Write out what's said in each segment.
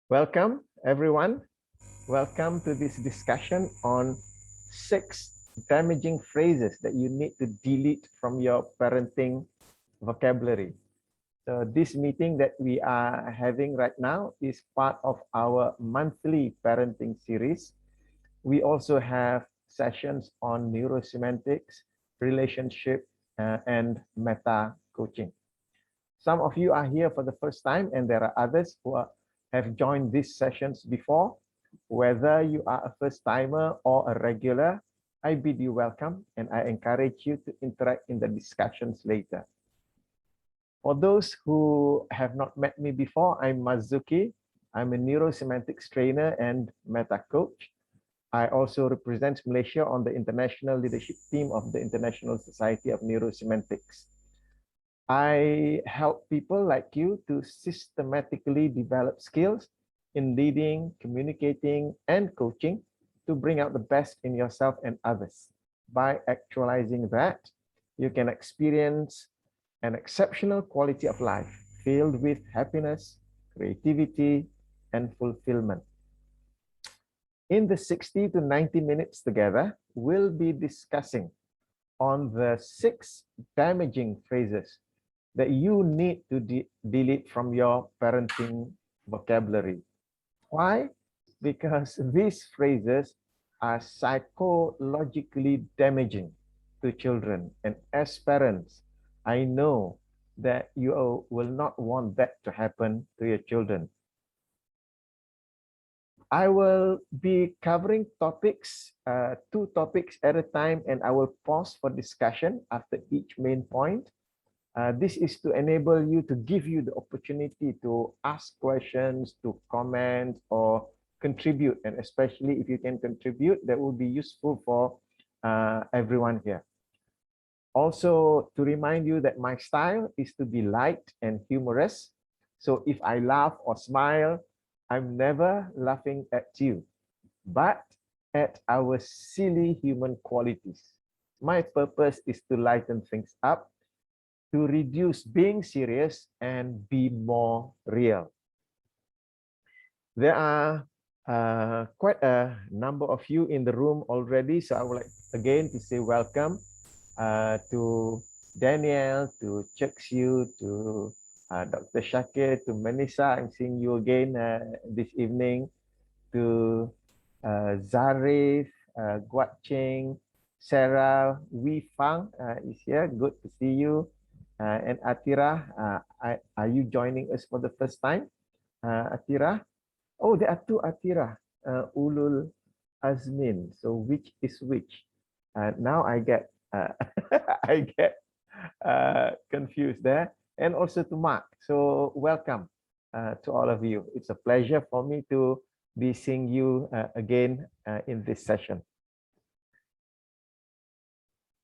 Welcome, everyone. Welcome to this discussion on 6 damaging phrases that you need to delete from your parenting vocabulary. So this meeting that we are having right now is part of our monthly parenting series. We also have sessions on neurosemantics, relationship, and meta coaching. Some of you are here for the first time, and there are others who have joined these sessions before. Whether you are a first timer or a regular, I bid you welcome, and I encourage you to interact in the discussions later. For those who have not met me before, I'm Mazuki. I'm a neurosemantics trainer and meta coach. I also represent Malaysia on the international leadership team of the International Society of Neurosemantics. I help people like you to systematically develop skills in leading, communicating, and coaching to bring out the best in yourself and others. By actualizing that, you can experience an exceptional quality of life filled with happiness, creativity, and fulfillment. In the 60 to 90 minutes together, we'll be discussing on the 6 damaging phrases that you need to delete from your parenting vocabulary. Why? Because these phrases are psychologically damaging to children. And as parents, I know that you will not want that to happen to your children. I will be covering topics, 2 topics at a time, and I will pause for discussion after each main point. This is to enable you to give you the opportunity to ask questions, to comment, or contribute. And especially if you can contribute, that will be useful for everyone here. Also, to remind you that my style is to be light and humorous. So if I laugh or smile, I'm never laughing at you, but at our silly human qualities. My purpose is to lighten things up, to reduce being serious and be more real. There are quite a number of you in the room already, so I would like again to say welcome to Daniel, to D쏘ᴍᴜ, to Dr. Shakir, to Manisa. I'm seeing you again this evening, to Zarif, Guat Cheng, Sarah, Wei Fang is here. Good to see you. And Atira, are you joining us for the first time? Atira? Oh, there are 2 Atira, Ulul Azmin. So which is which? Now I get I get confused there. And also to Mark. So welcome to all of you. It's a pleasure for me to be seeing you again in this session.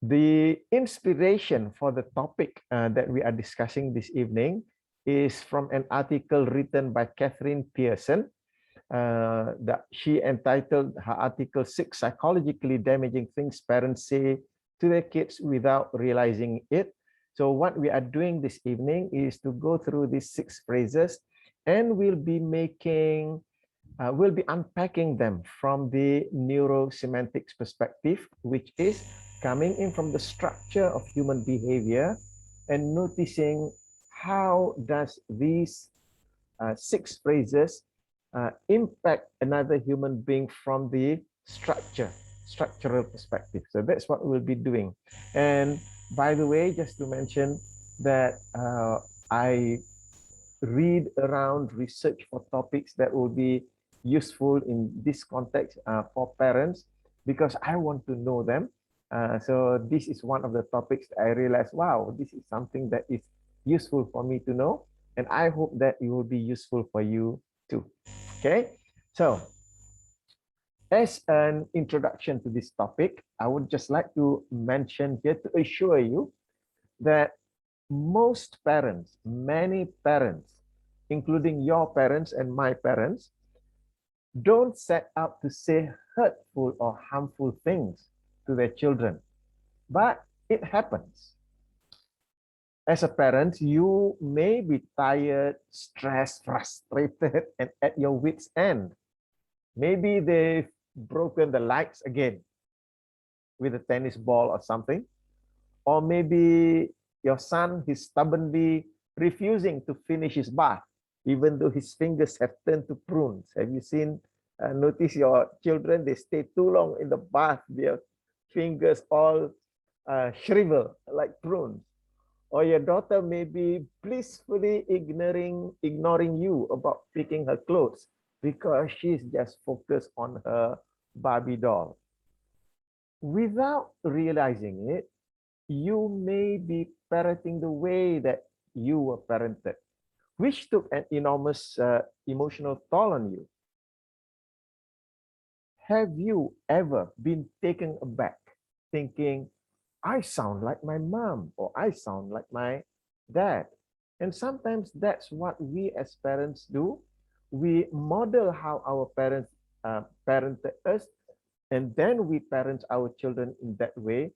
The inspiration for the topic that we are discussing this evening is from an article written by Catherine Pearson. That she entitled her article 6 Psychologically Damaging Things Parents Say to Their Kids Without Realizing It. So what we are doing this evening is to go through these 6 phrases, and we'll be unpacking them from the neurosemantics perspective, which is coming in from the structure of human behavior and noticing how does these 6 phrases impact another human being from the structural perspective. So that's what we'll be doing. And by the way, just to mention that I read around, research for topics that will be useful in this context for parents, because I want to know them. So this is one of the topics that I realized, wow, this is something that is useful for me to know. And I hope that it will be useful for you too. Okay, so as an introduction to this topic, I would just like to mention here to assure you that most parents, many parents, including your parents and my parents, don't set out to say hurtful or harmful things to their children, but it happens. As a parent, you may be tired, stressed, frustrated, and at your wit's end. Maybe they've broken the lights again with a tennis ball or something. Or maybe your son is stubbornly refusing to finish his bath, even though his fingers have turned to prunes. Have you notice your children, they stay too long in the bath, their fingers all shrivel like prunes. Or your daughter may be blissfully ignoring you about picking her clothes because she's just focused on her Barbie doll. Without realizing it, you may be parenting the way that you were parented, which took an enormous emotional toll on you. Have you ever been taken aback thinking, I sound like my mom or I sound like my dad? And sometimes that's what we as parents do. We model how our parents parented us, and then we parent our children in that way,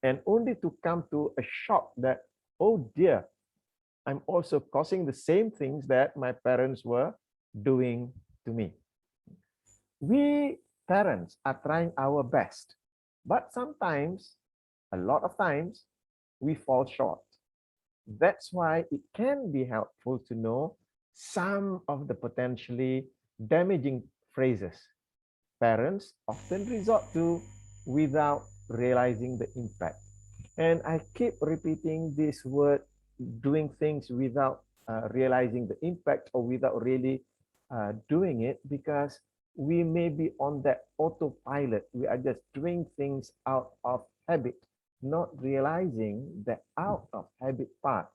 and only to come to a shock that, oh dear, I'm also causing the same things that my parents were doing to me. We parents are trying our best, but sometimes, a lot of times, we fall short. That's why it can be helpful to know some of the potentially damaging phrases parents often resort to without realizing the impact. And I keep repeating this word, doing things without realizing the impact or without really doing it, because we may be on that autopilot. We are just doing things out of habit, not realizing that out of habit part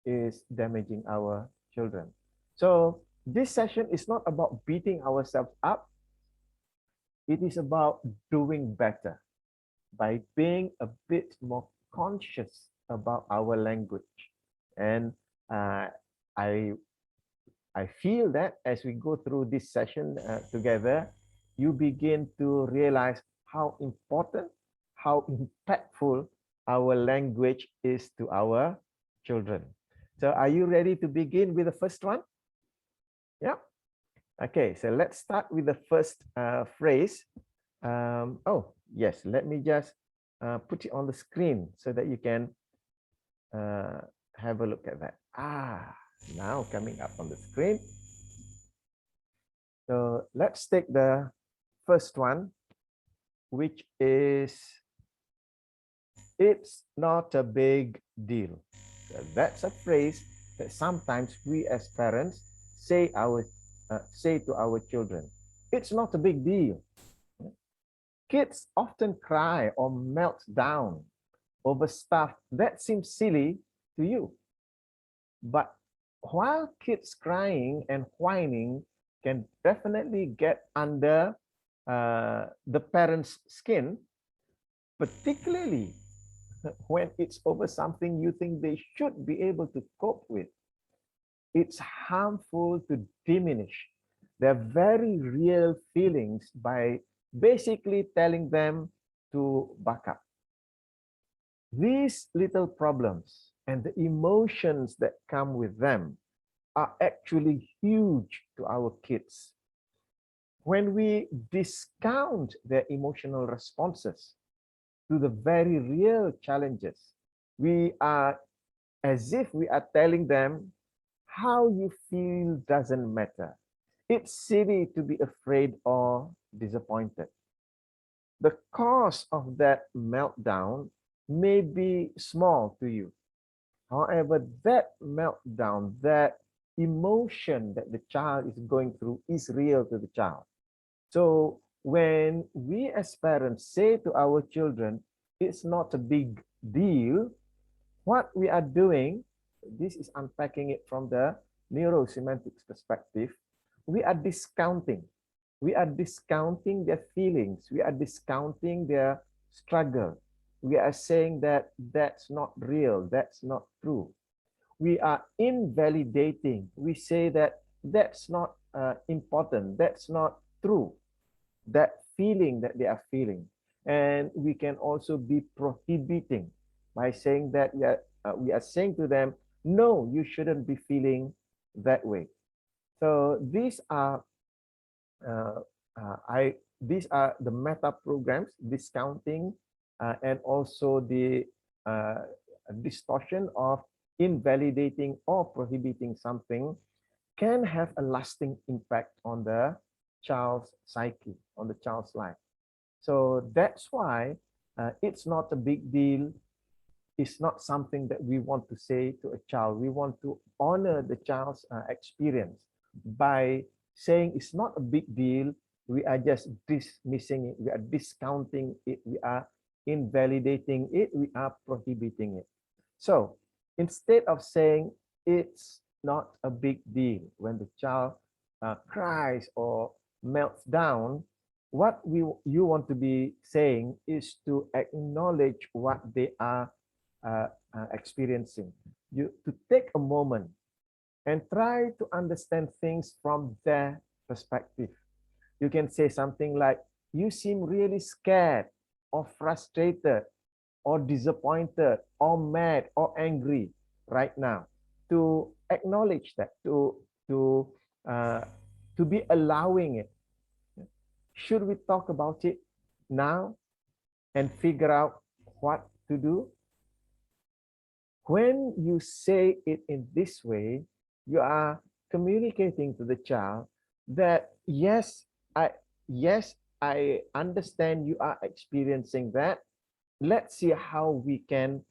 is damaging our children. So this session is not about beating ourselves up. It is about doing better by being a bit more conscious about our language. And I feel that as we go through this session together, you begin to realize how important, how impactful our language is to our children. So are you ready to begin with the first one? Yeah. Okay, so let's start with the first phrase. Oh, yes, let me just put it on the screen so that you can have a look at that. Now coming up on the screen. So let's take the first one, which is, it's not a big deal. So that's a phrase that sometimes we as parents say to our children. It's not a big deal. Kids often cry or melt down over stuff that seems silly to you. But while kids crying and whining can definitely get under the parent's skin, particularly when it's over something you think they should be able to cope with, it's harmful to diminish their very real feelings by basically telling them to back up. These little problems and the emotions that come with them are actually huge to our kids. When we discount their emotional responses to the very real challenges, we are as if we are telling them, how you feel doesn't matter. It's silly to be afraid or disappointed. The cause of that meltdown may be small to you. However, that meltdown, that emotion that the child is going through is real to the child. So when we as parents say to our children, it's not a big deal, what we are doing, this is unpacking it from the neurosemantics perspective, we are discounting. We are discounting their feelings. We are discounting their struggle. We are saying that that's not real. That's not true. We are invalidating. We say that that's not important. That's not true. That feeling that they are feeling. And we can also be prohibiting by saying that we are saying to them, no, you shouldn't be feeling that way. So these are these are the meta programs, discounting, and also the distortion of invalidating or prohibiting something can have a lasting impact on the child's psyche, on the child's life. So that's why it's not a big deal. It's not something that we want to say to a child. We want to honor the child's experience by saying it's not a big deal. We are just dismissing it. We are discounting it. We are invalidating it. We are prohibiting it. So instead of saying it's not a big deal when the child cries or melts down, what you want to be saying is to acknowledge what they are experiencing. You to take a moment and try to understand things from their perspective. You can say something like, you seem really scared or frustrated or disappointed or mad or angry right now. To acknowledge that, to be allowing it. Should we talk about it now and figure out what to do? When you say it in this way, you are communicating to the child that yes, I understand you are experiencing that. Let's see how we can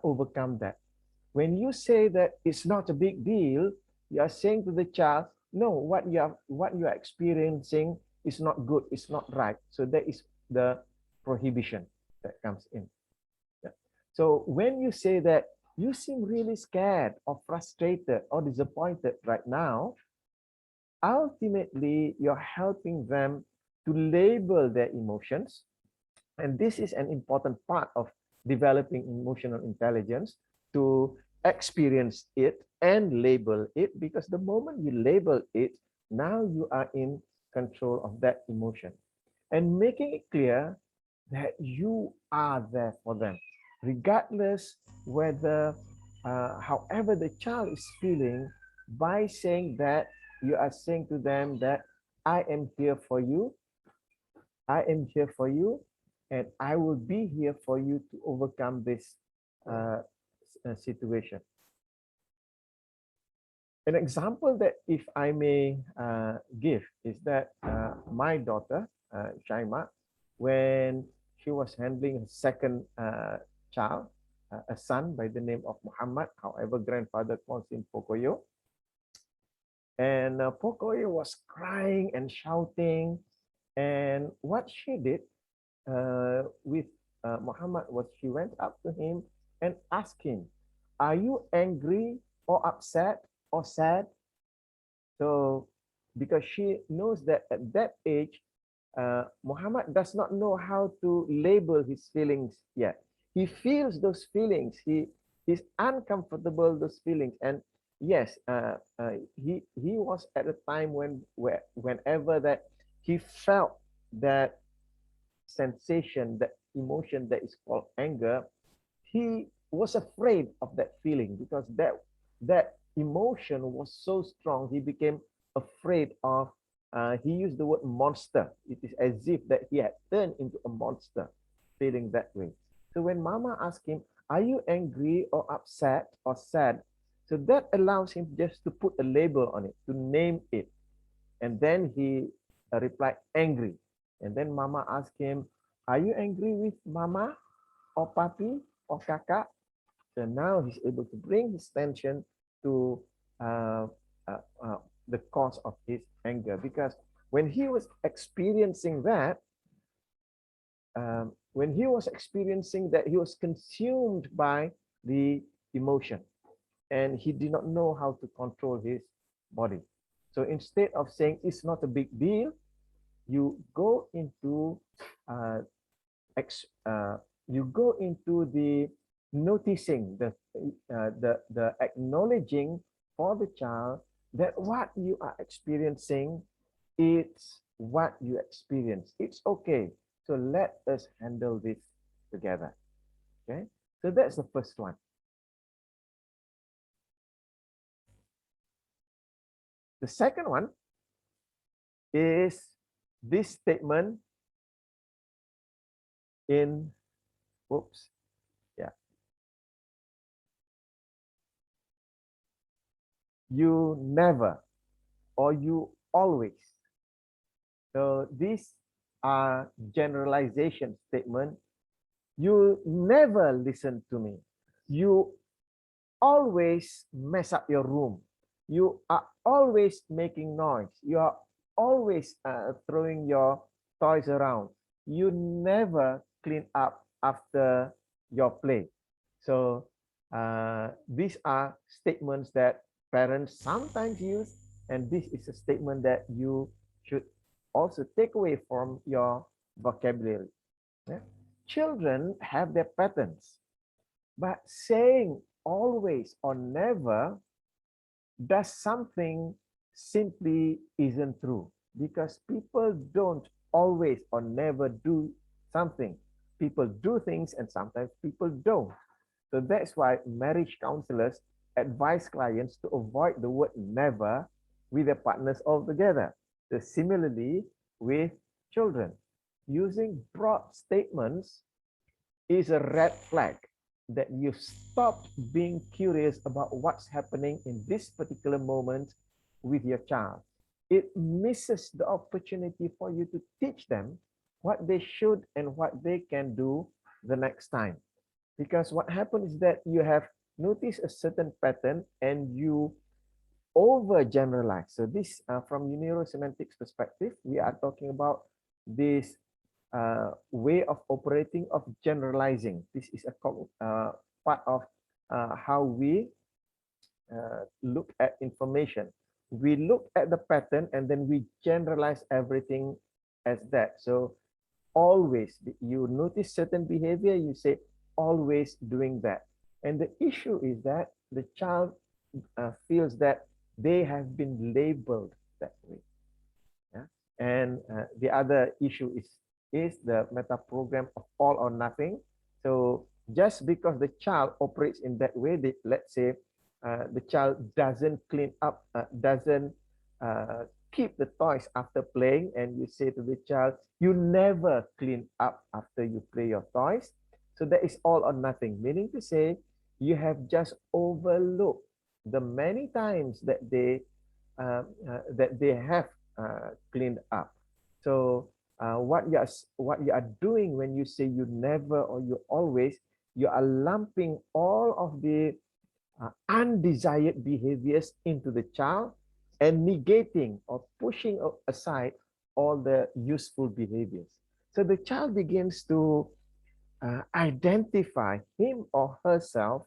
overcome that. When you say that it's not a big deal, you are saying to the child, no, what you are experiencing is not good, it's not right. So that is the prohibition that comes in. Yeah. So when you say that you seem really scared or frustrated or disappointed right now, ultimately you're helping them to label their emotions. And this is an important part of developing emotional intelligence, to experience it and label it, because the moment you label it, now you are in control of that emotion, and making it clear that you are there for them, regardless whether, however the child is feeling. By saying that, you are saying to them that I am here for you, I am here for you, and I will be here for you to overcome this situation. An example that, if I may give, is that my daughter, Shaima, when she was handling her second child, a son by the name of Muhammad, however, grandfather calls him Pဃᴏᴜ. And Pဃᴏᴜ was crying and shouting. And what she did with Muhammad was, she went up to him and asked him, are you angry or upset or sad? So, because she knows that at that age, Muhammad does not know how to label his feelings yet. He feels those feelings. He is uncomfortable those feelings. And yes, he was at a time whenever that he felt that sensation, that emotion that is called anger, he was afraid of that feeling, because that emotion was so strong. He became afraid of, he used the word monster. It is as if that he had turned into a monster, feeling that way. So when Mama asked him, are you angry or upset or sad? So that allows him just to put a label on it, to name it. And then he replied, angry. And then Mama asked him, are you angry with Mama or Papi or Kakak? So now he's able to bring his attention to the cause of his anger, because when he was experiencing that, he was consumed by the emotion, and he did not know how to control his body. So instead of saying it's not a big deal, you go into the noticing, the acknowledging for the child that what you are experiencing, it's what you experience. It's okay. So let us handle this together. Okay. So that's the first one. The second one is this statement in, oops, yeah. You never or you always. So these are generalization statement. You never listen to me. You always mess up your room. You are always making noise. You are always throwing your toys around. You never clean up after your play. So these are statements that parents sometimes use, and this is a statement that you should also take away from your vocabulary. Yeah? Children have their patterns, but saying always or never does something simply isn't true, because people don't always or never do something. People do things and sometimes people don't. So that's why marriage counselors advise clients to avoid the word never with their partners altogether. So similarly with children, using broad statements is a red flag that you've stopped being curious about what's happening in this particular moment with your child. It misses the opportunity for you to teach them what they should and what they can do the next time. Because what happens is that you have noticed a certain pattern and you overgeneralize. So this, from neurosemantics perspective, we are talking about this way of operating of generalizing. This is a part of how we look at information. We look at the pattern and then we generalize everything as that. So always, you notice certain behavior, you say always doing that. And the issue is that the child feels that they have been labeled that way. Yeah? And the other issue is the meta program of all or nothing. So just because the child operates in that way, let's say the child doesn't clean up, doesn't keep the toys after playing, and you say to the child, you never clean up after you play your toys. So that is all or nothing, meaning to say you have just overlooked the many times that they have cleaned up. So what you are doing when you say you never or you always, you are lumping all of the undesired behaviors into the child and negating or pushing aside all the useful behaviors. So the child begins to identify him or herself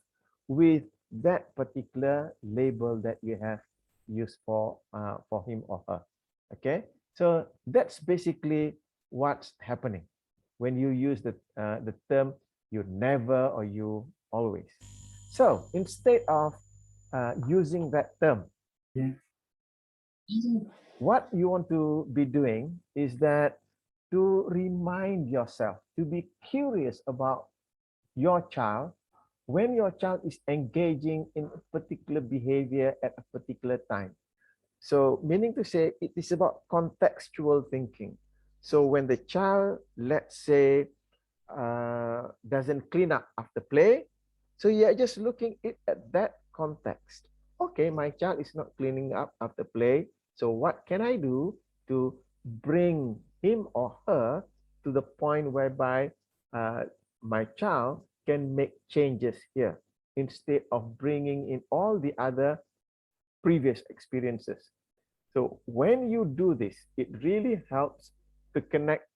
with that particular label that you have used for him or her. Okay, so that's basically what's happening when you use the term you never or you always. So instead of using that term, what you want to be doing is that to remind yourself to be curious about your child when your child is engaging in a particular behavior at a particular time. So meaning to say, it is about contextual thinking. So when the child, let's say, doesn't clean up after play, so you're just looking at that context. Okay, my child is not cleaning up after play. So what can I do to bring him or her to the point whereby my child can make changes here instead of bringing in all the other previous experiences. So when you do this, it really helps to connect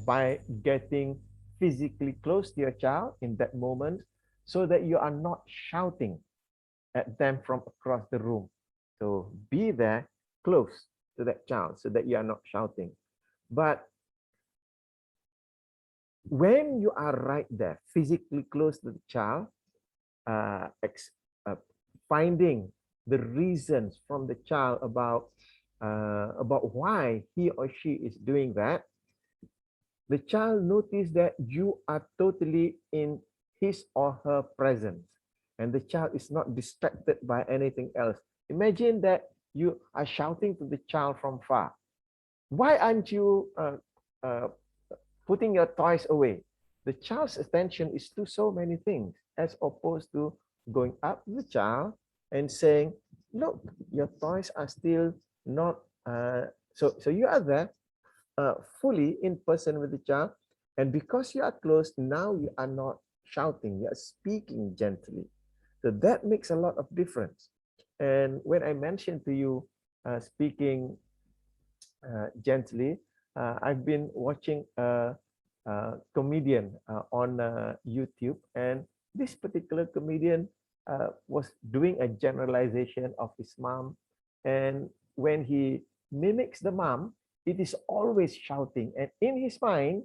by getting physically close to your child in that moment so that you are not shouting at them from across the room. So be there close to that child so that you are not shouting. But when you are right there, physically close to the child, finding the reasons from the child about why he or she is doing that, the child notice that you are totally in his or her presence, and the child is not distracted by anything else. Imagine that you are shouting to the child from far. Why aren't you putting your toys away? The child's attention is to so many things, as opposed to going up to the child and saying, look, your toys are still not, so you are there fully in person with the child. And because you are close, now you are not shouting, you are speaking gently. So that makes a lot of difference. And when I mentioned to you speaking gently, I've been watching a comedian on YouTube, and this particular comedian was doing a generalization of his mom. And when he mimics the mom, it is always shouting. And in his mind,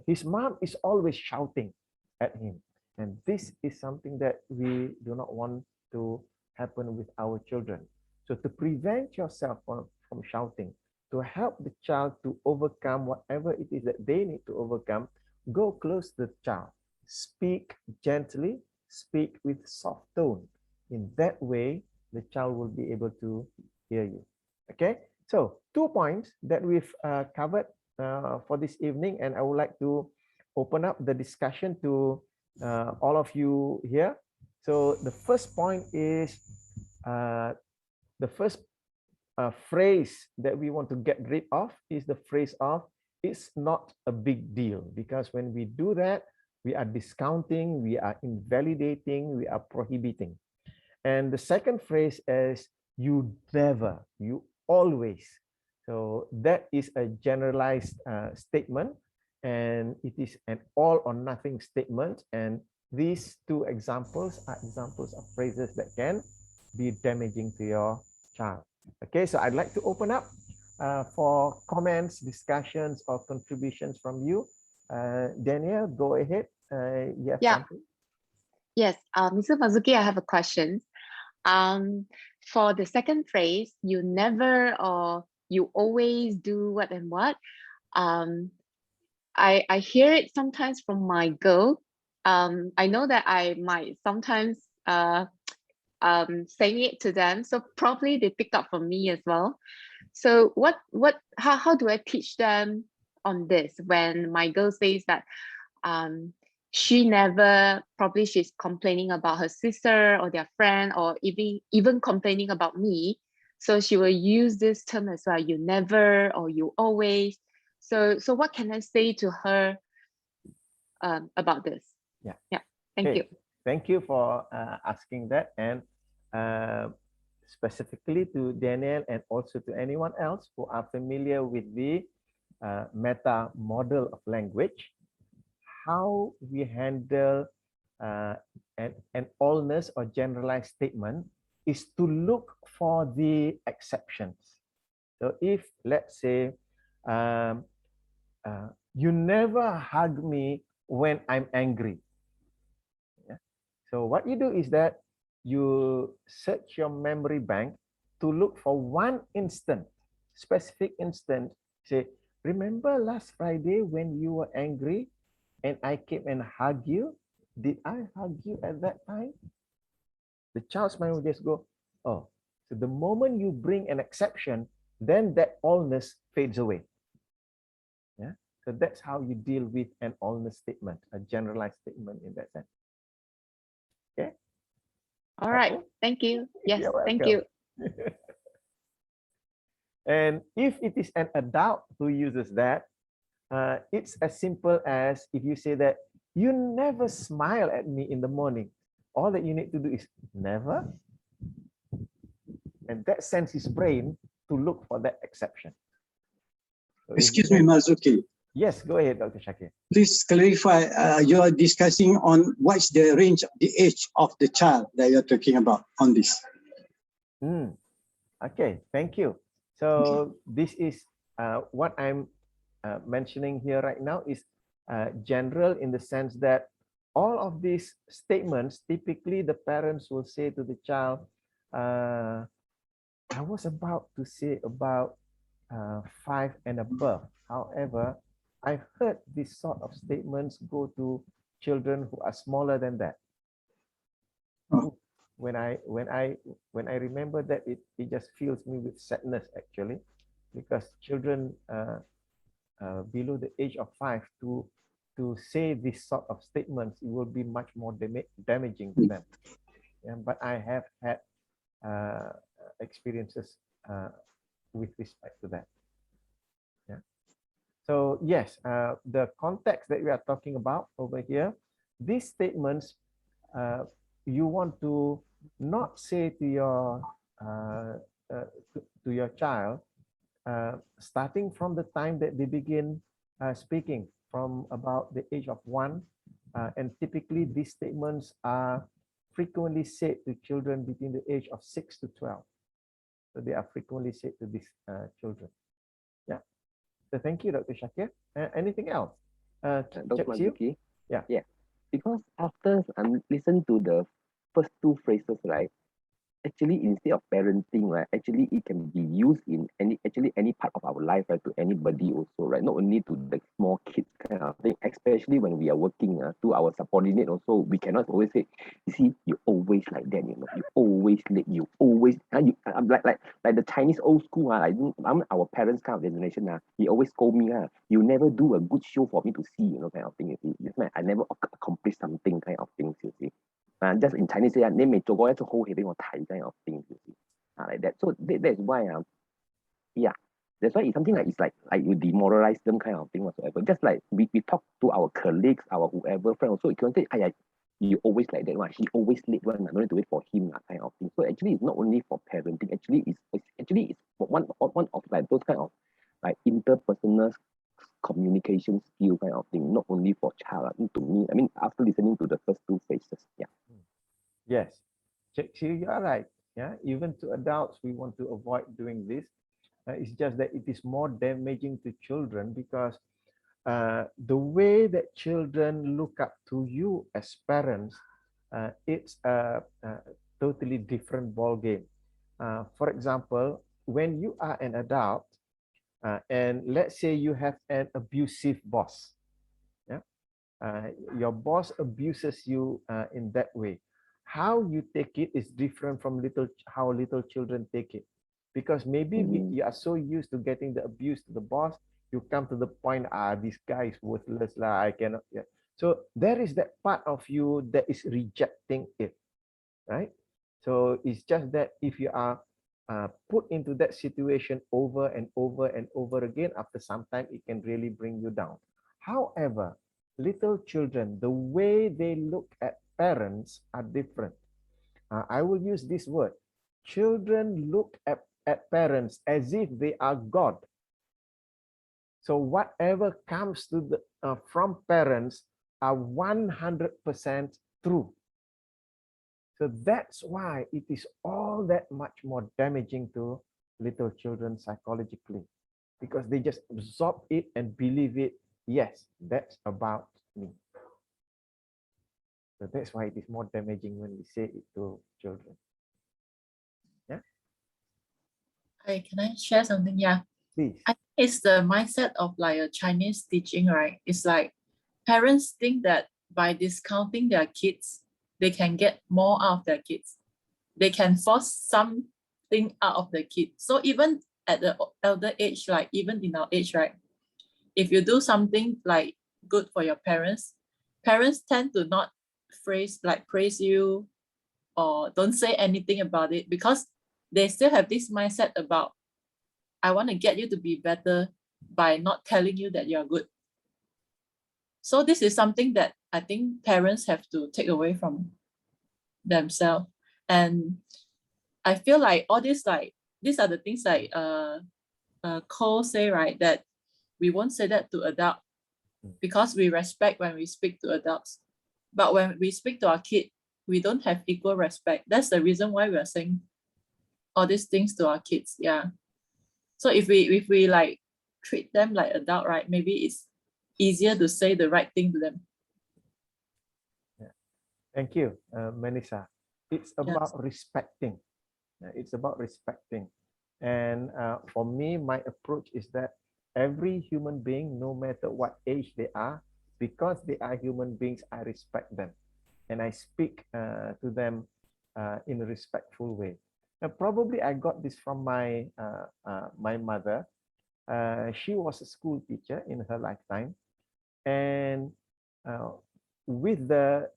his mom is always shouting at him. And this is something that we do not want to happen with our children. So to prevent yourself from shouting, to help the child to overcome whatever it is that they need to overcome, go close to the child. Speak gently, speak with soft tone. In that way, the child will be able to hear you. Okay, so 2 points that we've covered for this evening, and I would like to open up the discussion to all of you here. So the first point is the first phrase that we want to get rid of is the phrase of "it's not a big deal," because when we do that, we are discounting, we are invalidating, we are prohibiting. And the second phrase is "you never," "you always." So that is a generalized statement, and it is an all or nothing statement. And these two examples are examples of phrases that can be damaging to your child. Okay, so I'd like to open up for comments, discussions, or contributions from you. Daniel, go ahead. Yes. Yeah. Yes, Mr. Mazuki, I have a question. For the second phrase, you never or you always do what and what. I hear it sometimes from my girl. I know that I might sometimes saying it to them, so probably they pick up from me as well. So how do I teach them on this when my girl says that she never, probably she's complaining about her sister or their friend, or even complaining about me, so she will use this term as well, you never or you always. So what can I say to her about this? Yeah, thank you. Thank you for asking that, and specifically to Daniel and also to anyone else who are familiar with the meta model of language. How we handle an allness or generalized statement is to look for the exceptions. So if, let's say, you never hug me when I'm angry. Yeah? So what you do is that you search your memory bank to look for one instant, specific instant. Say, remember last Friday when you were angry and I came and hugged you? Did I hug you at that time? The child's mind will just go, oh. So the moment you bring an exception, then that allness fades away. Yeah. So that's how you deal with an allness statement, a generalized statement in that sense. Okay. All right. Thank you. Yes, thank you. And if it is an adult who uses that, it's as simple as if you say that you never smile at me in the morning. All that you need to do is never. And that sends his brain to look for that exception. So excuse me, Mazuki. Yes, go ahead, Dr. Shakir. Please clarify, you're discussing on what's the range, the age of the child that you're talking about on this. Okay, thank you. So this is what I'm mentioning here right now is general in the sense that all of these statements, typically the parents will say to the child, I was about to say about 5 and above. However, I've heard this sort of statements go to children who are smaller than that. Oh. when I remember that, it just fills me with sadness actually, because children below the age of 5 to say this sort of statements, it will be much more damaging to them. Yeah, but I have had experiences with respect to that. Yeah. So yes, the context that we are talking about over here, these statements, you want to not say to your child, starting from the time that they begin speaking, from about the age of 1, and typically these statements are frequently said to children between the age of 6 to 12. So they are frequently said to these children. Yeah. So thank you, Dr. Shakir. Anything else? Dr. Marzuki? Yeah. Yeah. Because after I listen to the first two phrases, right? Actually, instead of parenting, right, actually it can be used in any part of our life, right, to anybody also, right? Not only to the small kids kind of thing, especially when we are working to our subordinate also, we cannot always say, you see, you always like that, you always late, you always like the Chinese old school, I'm our parents kind of generation, he always scold me, you never do a good show for me to see, kind of thing, you see. This man, I never accomplish something kind of things, you see. Just in Chinese say, 你未做過一隻好戲俾我睇 kind of thing, you see. Like that. So that's why, yeah, that's why it's something like, it's like you demoralize them kind of thing whatsoever. Just like we talk to our colleagues, our whoever friend also, you can say, you always like that one. He always late one. I don't need to wait for him, kind of thing. So actually, it's not only for parenting. Actually, it's one of like those kind of like interpersonal communication skill kind of thing, not only for child. To me, I mean, after listening to the first two phrases, yeah. Yes, you are right. Yeah, even to adults, we want to avoid doing this. It's just that it is more damaging to children, because the way that children look up to you as parents, it's a totally different ball game. For example, when you are an adult, and let's say you have an abusive boss, yeah, your boss abuses you in that way. How you take it is different from how little children take it, because maybe you are so used to getting the abuse to the boss, you come to the point, this guy is worthless, I cannot. Yeah. So there is that part of you that is rejecting it, right? So it's just that if you are put into that situation over and over and over again, after some time, it can really bring you down. However, little children, the way they look at parents are different. I will use this word. Children look at parents as if they are God. So whatever comes to from parents are 100% true. So that's why it is all that much more damaging to little children psychologically, because they just absorb it and believe it. Yes, that's about me. So that's why it is more damaging when we say it to children. Yeah. Hey, can I share something? Yeah. Please. I think it's the mindset of like a Chinese teaching, right? It's like parents think that by discounting their kids, they can get more out of their kids. They can force something out of the kid. So even at the elder age, like even in our age, right? If you do something like good for your parents tend to not praise you or don't say anything about it, because they still have this mindset about, I want to get you to be better by not telling you that you're good. So this is something that I think parents have to take away from themselves. And I feel like all this, like, these are the things like Cole say, right, that we won't say that to adults because we respect when we speak to adults. But when we speak to our kid, we don't have equal respect. That's the reason why we are saying all these things to our kids. Yeah. So if we like treat them like adult, right, maybe it's easier to say the right thing to them. Yeah. Thank you, Manisa. It's about respecting. It's about respecting. And for me, my approach is that every human being, no matter what age they are, because they are human beings, I respect them. And I speak to them in a respectful way. Now, probably I got this from my mother. She was a school teacher in her lifetime, and with the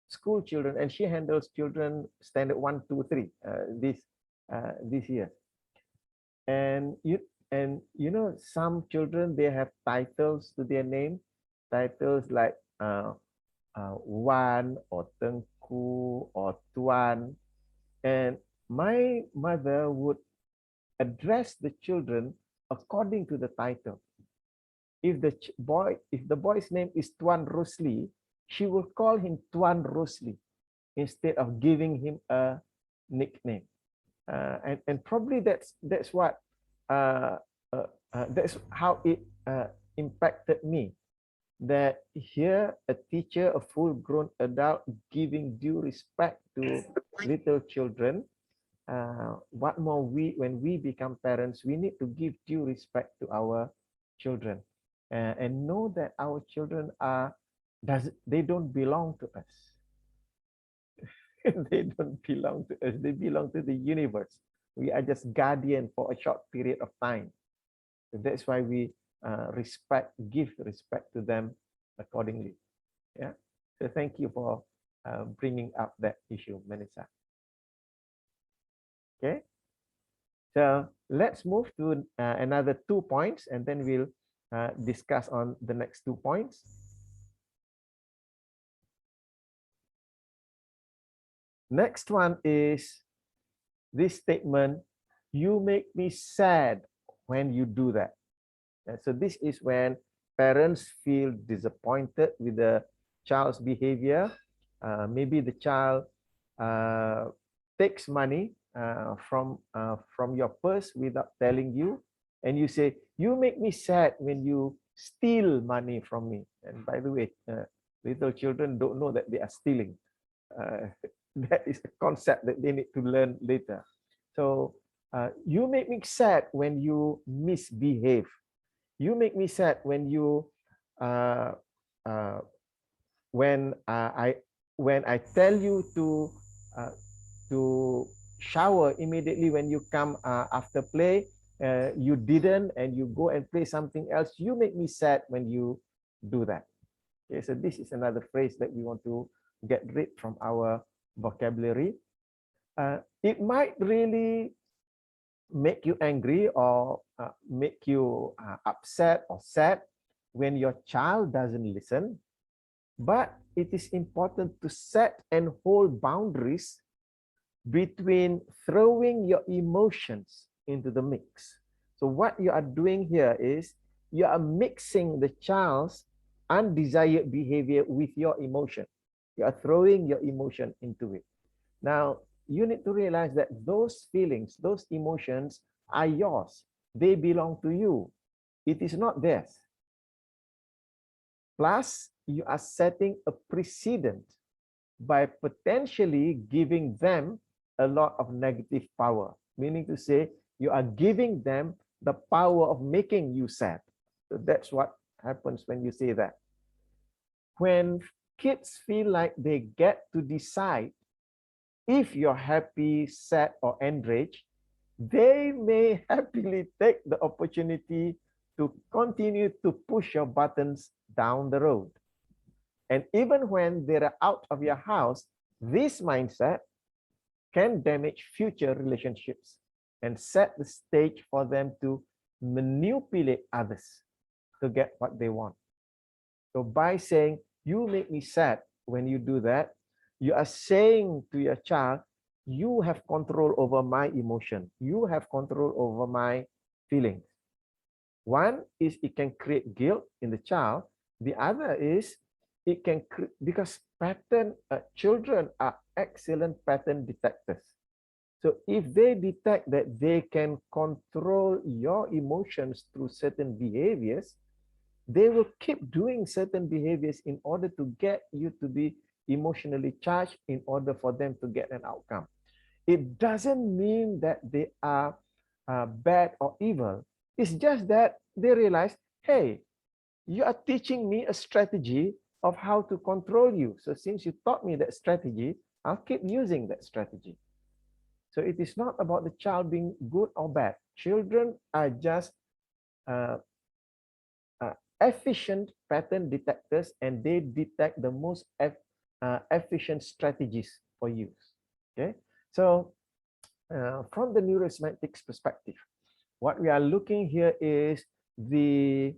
school children, and she handles children standard 1, 2, 3 this year. And you know, some children, they have titles to their name, titles like Wan or Tengku or Tuan. And my mother would address the children according to the title. If the boy's name is Tuan Rosli, she will call him Tuan Rosli instead of giving him a nickname. And probably that's what that's how it impacted me. That here a teacher, a full-grown adult, giving due respect to little children. What more, when we become parents, we need to give due respect to our children, and know that our children they don't belong to us. They don't belong to us. They belong to the universe. We are just guardian for a short period of time. So that's why we give respect to them accordingly. Yeah. So thank you for bringing up that issue, Melissa. Okay. So let's move to another 2 points, and then we'll discuss on the next 2 points. Next one is this statement: "You make me sad when you do that." So this is when parents feel disappointed with the child's behavior. Maybe the child takes money from your purse without telling you, and you say, "You make me sad when you steal money from me." And by the way, little children don't know that they are stealing. That is a concept that they need to learn later. So you make me sad when you misbehave. You make me sad when you when I tell you to shower immediately when you come after play, you didn't, and you go and play something else. You make me sad when you do that. Okay, so this is another phrase that we want to get rid from our vocabulary. It might really make you angry or make you upset or sad when your child doesn't listen, but it is important to set and hold boundaries between throwing your emotions into the mix. So what you are doing here is you are mixing the child's undesired behavior with your emotion. You are throwing your emotion into it. Now, you need to realize that those feelings, those emotions are yours. They belong to you. It is not theirs. Plus, you are setting a precedent by potentially giving them a lot of negative power, meaning to say you are giving them the power of making you sad. So that's what happens when you say that. When kids feel like they get to decide if you're happy, sad, or enraged, they may happily take the opportunity to continue to push your buttons down the road. And even when they're out of your house, this mindset can damage future relationships and set the stage for them to manipulate others to get what they want. So by saying, "You make me sad when you do that," you are saying to your child, "You have control over my emotion. You have control over my feelings." One is it can create guilt in the child. The other is it can, because children are excellent pattern detectors. So if they detect that they can control your emotions through certain behaviors, they will keep doing certain behaviors in order to get you to be emotionally charged in order for them to get an outcome. It doesn't mean that they are bad or evil. It's just that they realize, hey, you are teaching me a strategy of how to control you. So since you taught me that strategy, I'll keep using that strategy. So it is not about the child being good or bad. Children are just efficient pattern detectors, and they detect the most efficient strategies for use. Okay, so from the neurosemantics perspective, what we are looking here is the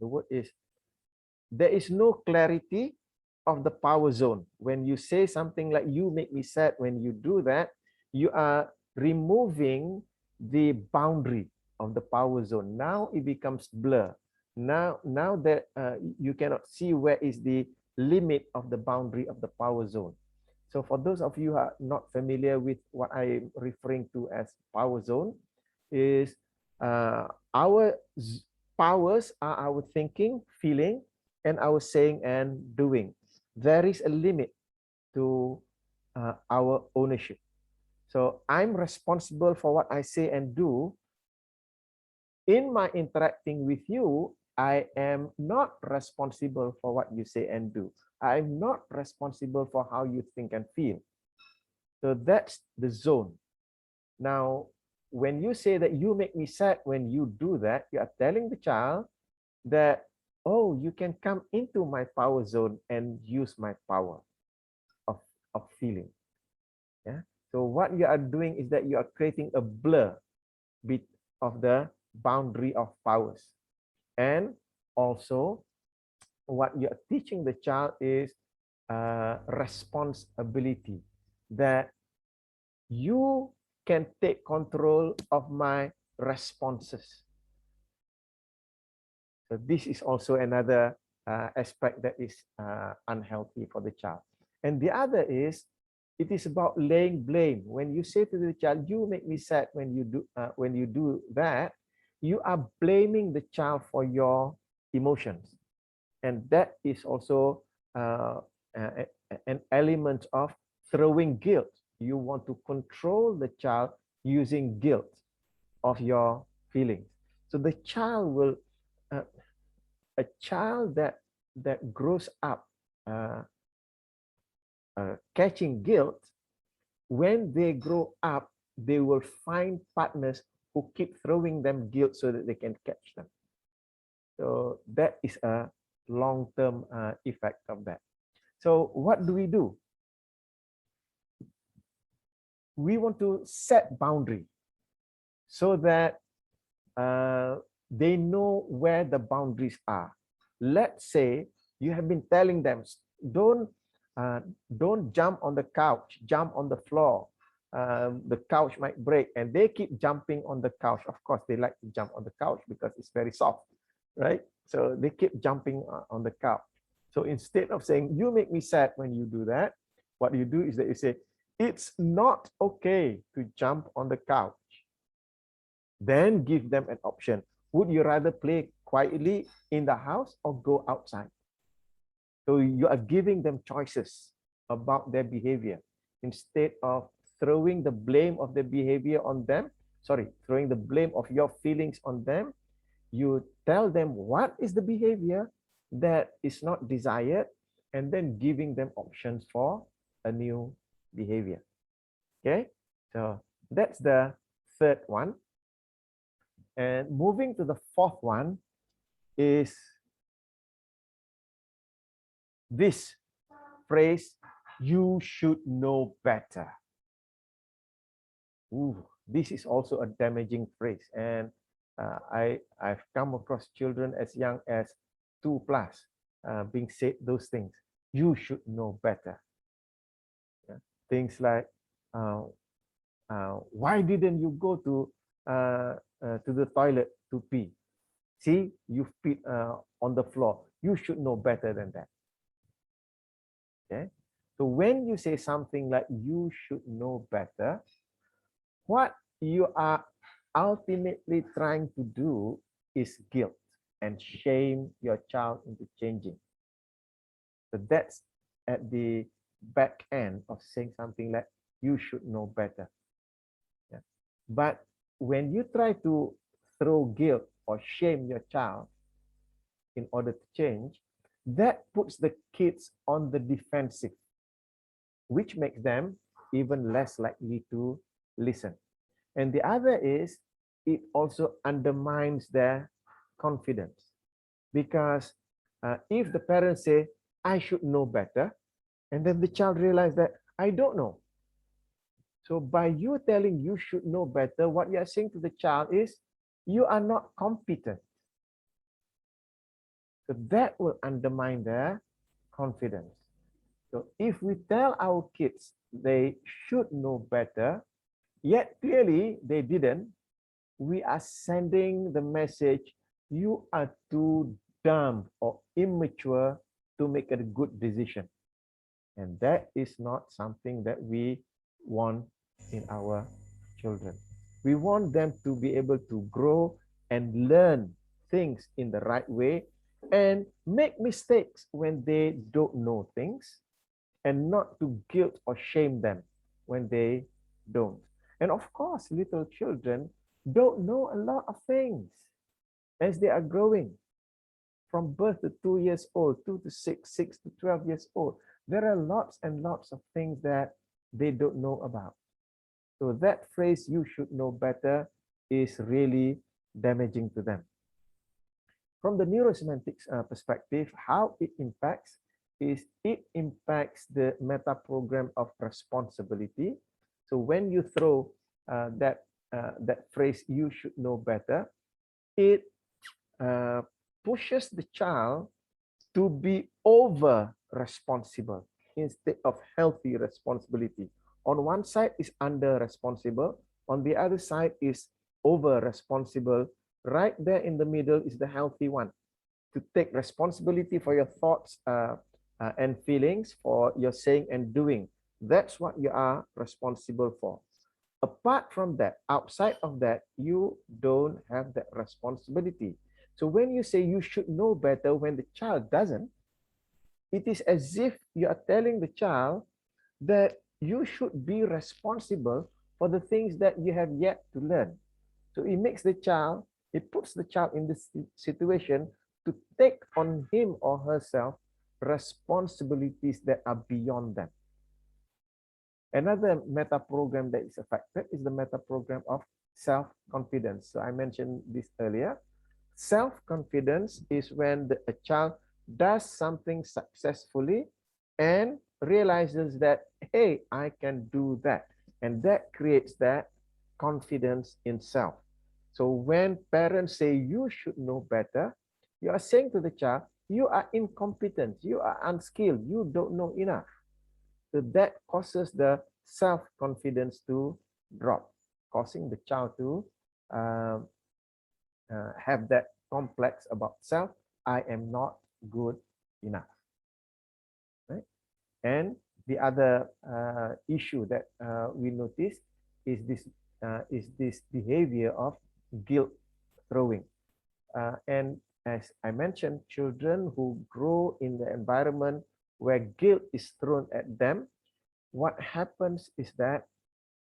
word is, there is no clarity of the power zone. When you say something like "you make me sad," when you do that, you are removing the boundary of the power zone. Now it becomes blur. Now that you cannot see where is the limit of the boundary of the power zone. So for those of you who are not familiar with what I'm referring to as power zone, is our powers are our thinking, feeling, and our saying and doing. There is a limit to our ownership. So I'm responsible for what I say and do. In my interacting with you, I am not responsible for what you say and do. I'm not responsible for how you think and feel. So that's the zone. Now, when you say that you make me sad when you do that, you are telling the child that, oh, you can come into my power zone and use my power of feeling. Yeah. So what you are doing is that you are creating a blur bit of the boundary of powers. And also what you are teaching the child is responsibility, that you can take control of my responses. So this is also another aspect that is unhealthy for the child. And the other is, it is about laying blame. When you say to the child, "You make me sad when you do that," you are blaming the child for your emotions, and that is also an element of throwing guilt. You want to control the child using guilt of your feelings. So the child will, a child that grows up catching guilt, when they grow up, they will find partners who keep throwing them guilt so that they can catch them. So that is a long-term effect of that. So what do? We want to set boundary so that they know where the boundaries are. Let's say you have been telling them, don't jump on the couch, jump on the floor. The couch might break, and they keep jumping on the couch. Of course, they like to jump on the couch because it's very soft, right? So they keep jumping on the couch. So instead of saying, "You make me sad when you do that," what you do is that you say, "It's not okay to jump on the couch." Then give them an option. Would you rather play quietly in the house or go outside? So you are giving them choices about their behavior. Instead of throwing the blame of their behavior on them, throwing the blame of your feelings on them, you tell them what is the behavior that is not desired, and then giving them options for a new behavior. Okay, so that's the third one. And moving to the fourth one is this phrase, "You should know better." Ooh, this is also a damaging phrase, and I've come across children as young as 2+ being said those things. You should know better. Yeah. Things like, why didn't you go to the toilet to pee? See, you peed on the floor. You should know better than that. Okay. So when you say something like "you should know better," what you are ultimately trying to do is guilt and shame your child into changing. So that's at the back end of saying something like "you should know better." Yeah. But when you try to throw guilt or shame your child, in order to change, that puts the kids on the defensive, which makes them even less likely to listen. And the other is, it also undermines their confidence, because if the parents say, I should know better, and then the child realizes that I don't know. So by you telling you should know better, what you are saying to the child is, you are not competent. So that will undermine their confidence. So if we tell our kids they should know better, yet clearly they didn't, we are sending the message, you are too dumb or immature to make a good decision. And that is not something that we want in our children. We want them to be able to grow and learn things in the right way and make mistakes when they don't know things, and not to guilt or shame them when they don't. And of course, little children don't know a lot of things as they are growing. From birth to 2 years old, 2 to 6, 6 to 12 years old, there are lots and lots of things that they don't know about. So that phrase, you should know better, is really damaging to them. From the neurosemantics perspective, how it impacts is, it impacts the meta program of responsibility. So when you throw that phrase, you should know better, it pushes the child to be over responsible instead of healthy responsibility. On one side is under responsible, on the other side is over responsible. Right there in the middle is the healthy one, to take responsibility for your thoughts and feelings, for your saying and doing. That's what you are responsible for. Apart from that, outside of that, you don't have that responsibility. So when you say you should know better when the child doesn't, it is as if you are telling the child that you should be responsible for the things that you have yet to learn. So it makes the child, it puts the child in this situation to take on him or herself responsibilities that are beyond them. Another meta program that is affected is the meta program of self-confidence. So I mentioned this earlier. Self-confidence is when a child does something successfully and realizes that, hey, I can do that. And that creates that confidence in self. So when parents say you should know better, you are saying to the child, you are incompetent, you are unskilled, you don't know enough. So that causes the self-confidence to drop, causing the child to have that complex about self. I am not good enough. Right? And the other issue that we notice is this behavior of guilt throwing. And as I mentioned, children who grow in the environment where guilt is thrown at them, what happens is that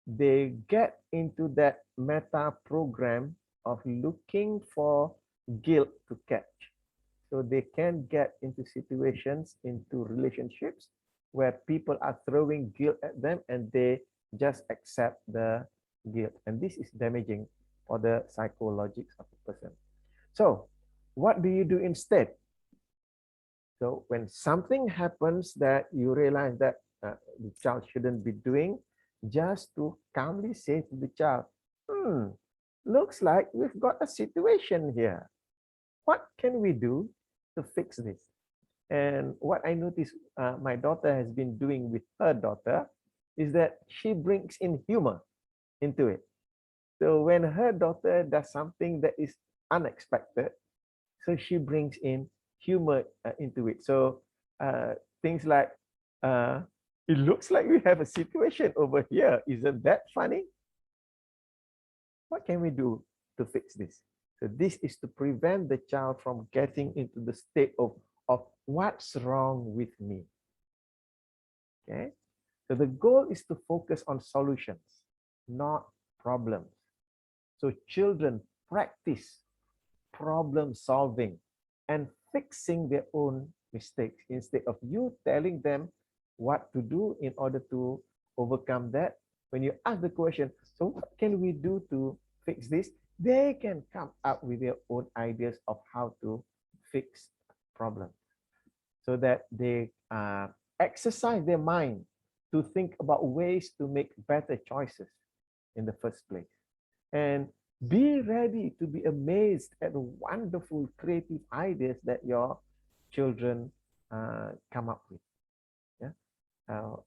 they get into that meta program of looking for guilt to catch. So they can get into situations, into relationships where people are throwing guilt at them and they just accept the guilt. And this is damaging for the psychologics of the person. So what do you do instead? So when something happens that you realize that the child shouldn't be doing, just to calmly say to the child, looks like we've got a situation here. What can we do to fix this? And what I noticed my daughter has been doing with her daughter is that she brings in humor into it. So when her daughter does something that is unexpected, so she brings in humor into it. So things like, it looks like we have a situation over here. Isn't that funny? What can we do to fix this? So this is to prevent the child from getting into the state of what's wrong with me. Okay. So the goal is to focus on solutions, not problems. So children practice problem solving and fixing their own mistakes instead of you telling them what to do in order to overcome that. When you ask the question, so what can we do to fix this? They can come up with their own ideas of how to fix problems, so that they exercise their mind to think about ways to make better choices in the first place. And be ready to be amazed at the wonderful creative ideas that your children come up with.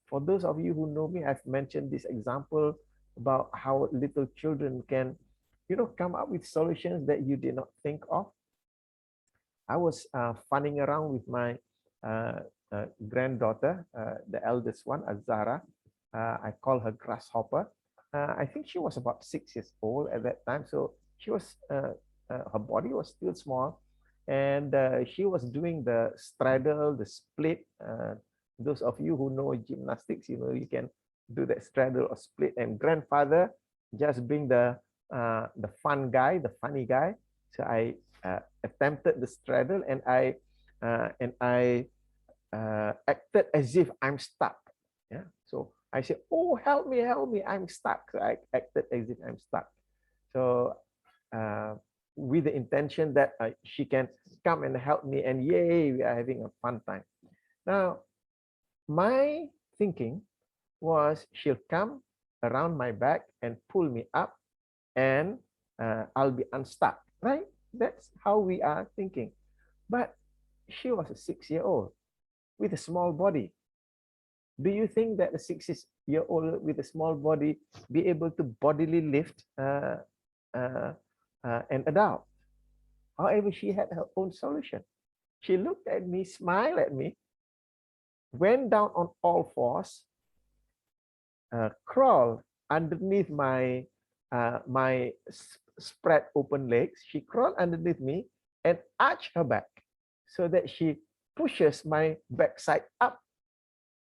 For those of you who know me, I've mentioned this example about how little children can, come up with solutions that you did not think of. I was funning around with my granddaughter, the eldest one, Azara. I call her Grasshopper. I think she was about 6 years old at that time. So she was, her body was still small, and she was doing the straddle, the split. Those of you who know gymnastics, you can do that straddle or split. And grandfather just being the fun guy, the funny guy. So I attempted the straddle, and I acted as if I'm stuck. Yeah. So I said, "Oh, help me, I'm stuck." So I acted as if I'm stuck. So with the intention that she can come and help me, and yay, we are having a fun time. Now, my thinking was she'll come around my back and pull me up, and I'll be unstuck, right? That's how we are thinking. But she was a 6-year-old with a small body. Do you think that a 6-year-old with a small body be able to bodily lift an adult? However, she had her own solution. She looked at me, smiled at me, went down on all fours, crawled underneath my spread open legs. She crawled underneath me and arched her back so that she pushes my backside up,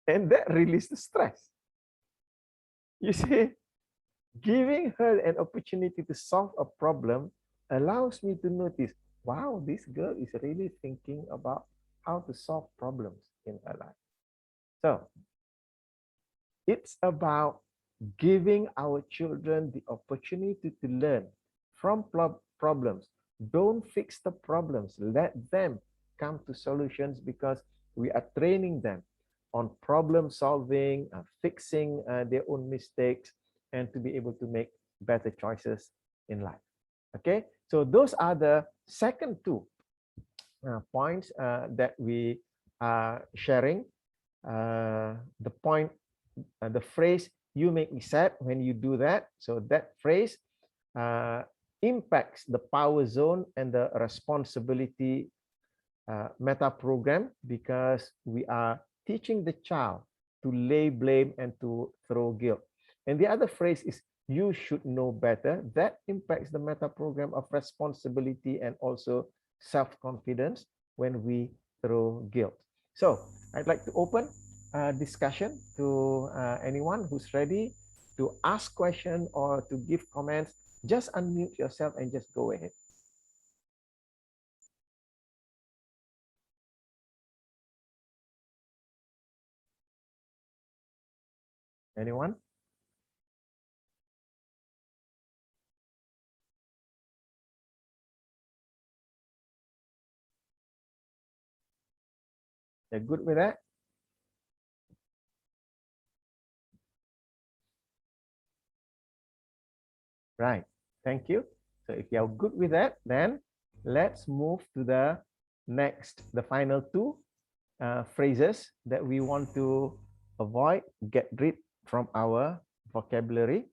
and that released the stress. You see, giving her an opportunity to solve a problem allows me to notice, wow, this girl is really thinking about how to solve problems in her life. So it's about giving our children the opportunity to learn from problems. Don't fix the problems. Let them come to solutions, because we are training them on problem solving, fixing their own mistakes, and to be able to make better choices in life. Okay, so those are the second two points that we are sharing. The point, the phrase, "you make me sad when you do that." So that phrase impacts the power zone and the responsibility meta program, because we are teaching the child to lay blame and to throw guilt. And the other phrase is, "you should know better." That impacts the meta program of responsibility and also self-confidence when we throw guilt. So I'd like to open discussion to anyone who's ready to ask questions or to give comments. Just unmute yourself and just go ahead. Anyone? They're good with that? Right. Thank you. So if you're good with that, then let's move to the next, the final two phrases that we want to avoid, get rid from our vocabulary.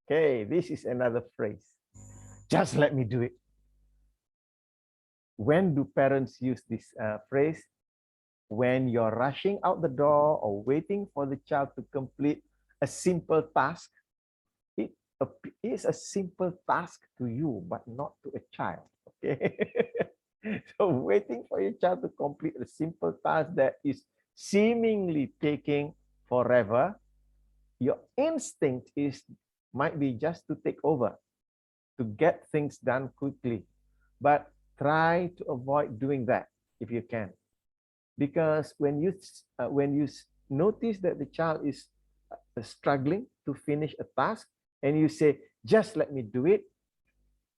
Okay, this is another phrase. Just let me do it. When do parents use this phrase? When you're rushing out the door or waiting for the child to complete a simple task. It is a simple task to you, but not to a child. Okay. So waiting for your child to complete a simple task that is seemingly taking forever, your instinct is might be just to take over, to get things done quickly. But try to avoid doing that if you can. Because when you notice that the child is struggling to finish a task and you say, just let me do it,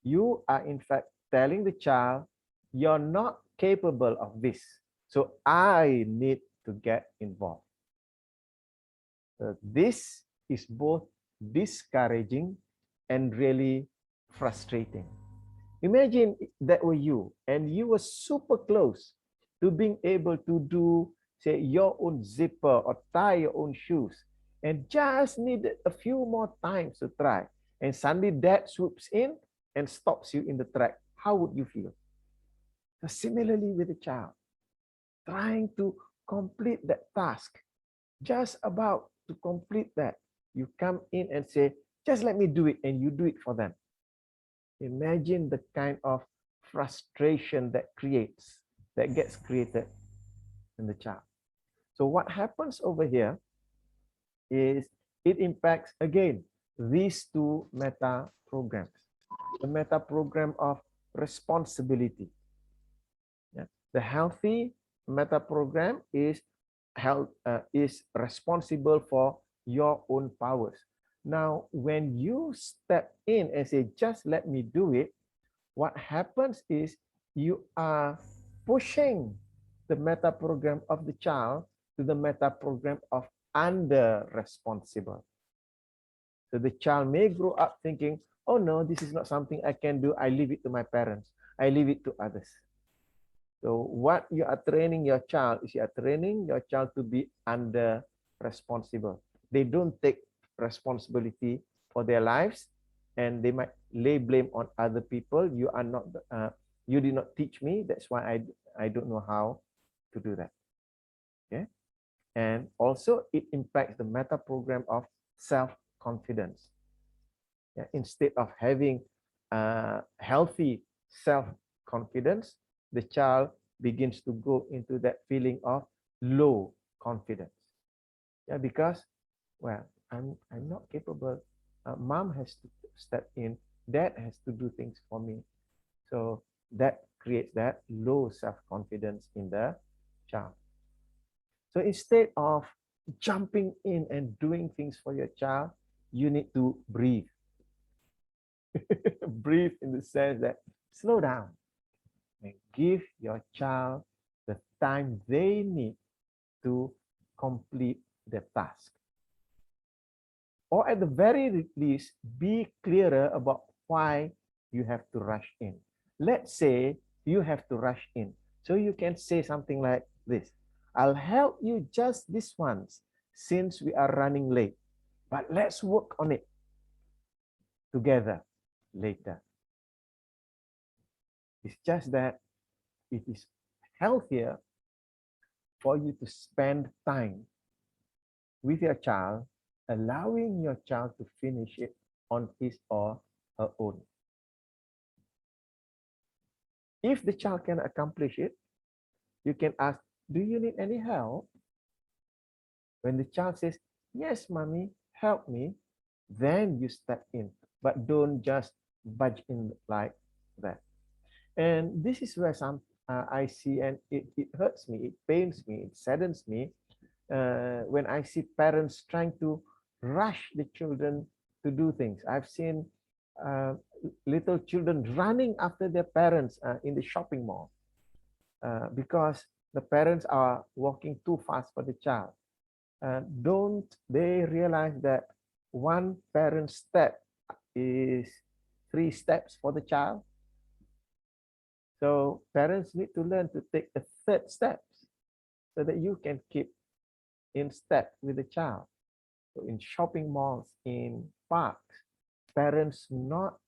you are in fact telling the child, you're not capable of this. So I need to get involved. This is both discouraging and really frustrating. Imagine that were you and you were super close to being able to do, say, your own zipper or tie your own shoes and just needed a few more times to try. And suddenly dad swoops in and stops you in the track. How would you feel? So similarly with the child, trying to complete that task, just about to complete that, you come in and say, just let me do it, and you do it for them. Imagine the kind of frustration that gets created in the child. So what happens over here is it impacts, again, these two meta programs. The meta program of responsibility. Yeah. The healthy meta program is responsible for your own powers. Now, when you step in and say, just let me do it, what happens is you are pushing the meta program of the child to the meta program of under-responsible. So the child may grow up thinking, oh no, this is not something I can do. I leave it to my parents. I leave it to others. So what you are training your child is you are training your child to be under-responsible. They don't take responsibility for their lives, and they might lay blame on other people. You are not, you did not teach me. That's why I don't know how to do that. Okay, and also it impacts the meta program of self-confidence. Yeah? Instead of having healthy self-confidence, the child begins to go into that feeling of low confidence. Yeah, because, well, I'm not capable. Mom has to step in. Dad has to do things for me. So that creates that low self-confidence in the child. So instead of jumping in and doing things for your child, you need to breathe. Breathe in the sense that slow down and give your child the time they need to complete the task. Or at the very least, be clearer about why you have to rush in. Let's say you have to rush in. So you can say something like this. I'll help you just this once since we are running late, but let's work on it together later. It's just that it is healthier for you to spend time with your child, allowing your child to finish it on his or her own. If the child can accomplish it, you can ask, do you need any help? When the child says, yes, mommy, help me, then you step in, but don't just budge in like that. And this is where I see, and it hurts me, it pains me, it saddens me when I see parents trying to rush the children to do things. I've seen little children running after their parents in the shopping mall because the parents are walking too fast for the child. Don't they realize that one parent's step is 3 steps for the child? So parents need to learn to take a 3rd step so that you can keep in step with the child. So in shopping malls, in parks, parents not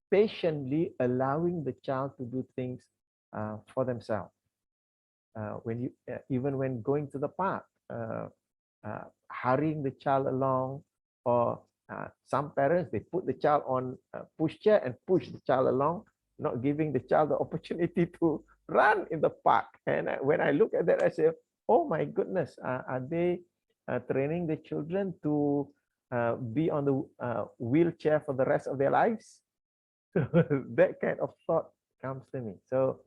patiently allowing the child to do things for themselves. Even when going to the park, hurrying the child along, or some parents, they put the child on a pushchair and push the child along, not giving the child the opportunity to run in the park. And when I look at that, I say, oh my goodness, are they training the children to be on the wheelchair for the rest of their lives? That kind of thought comes to me. So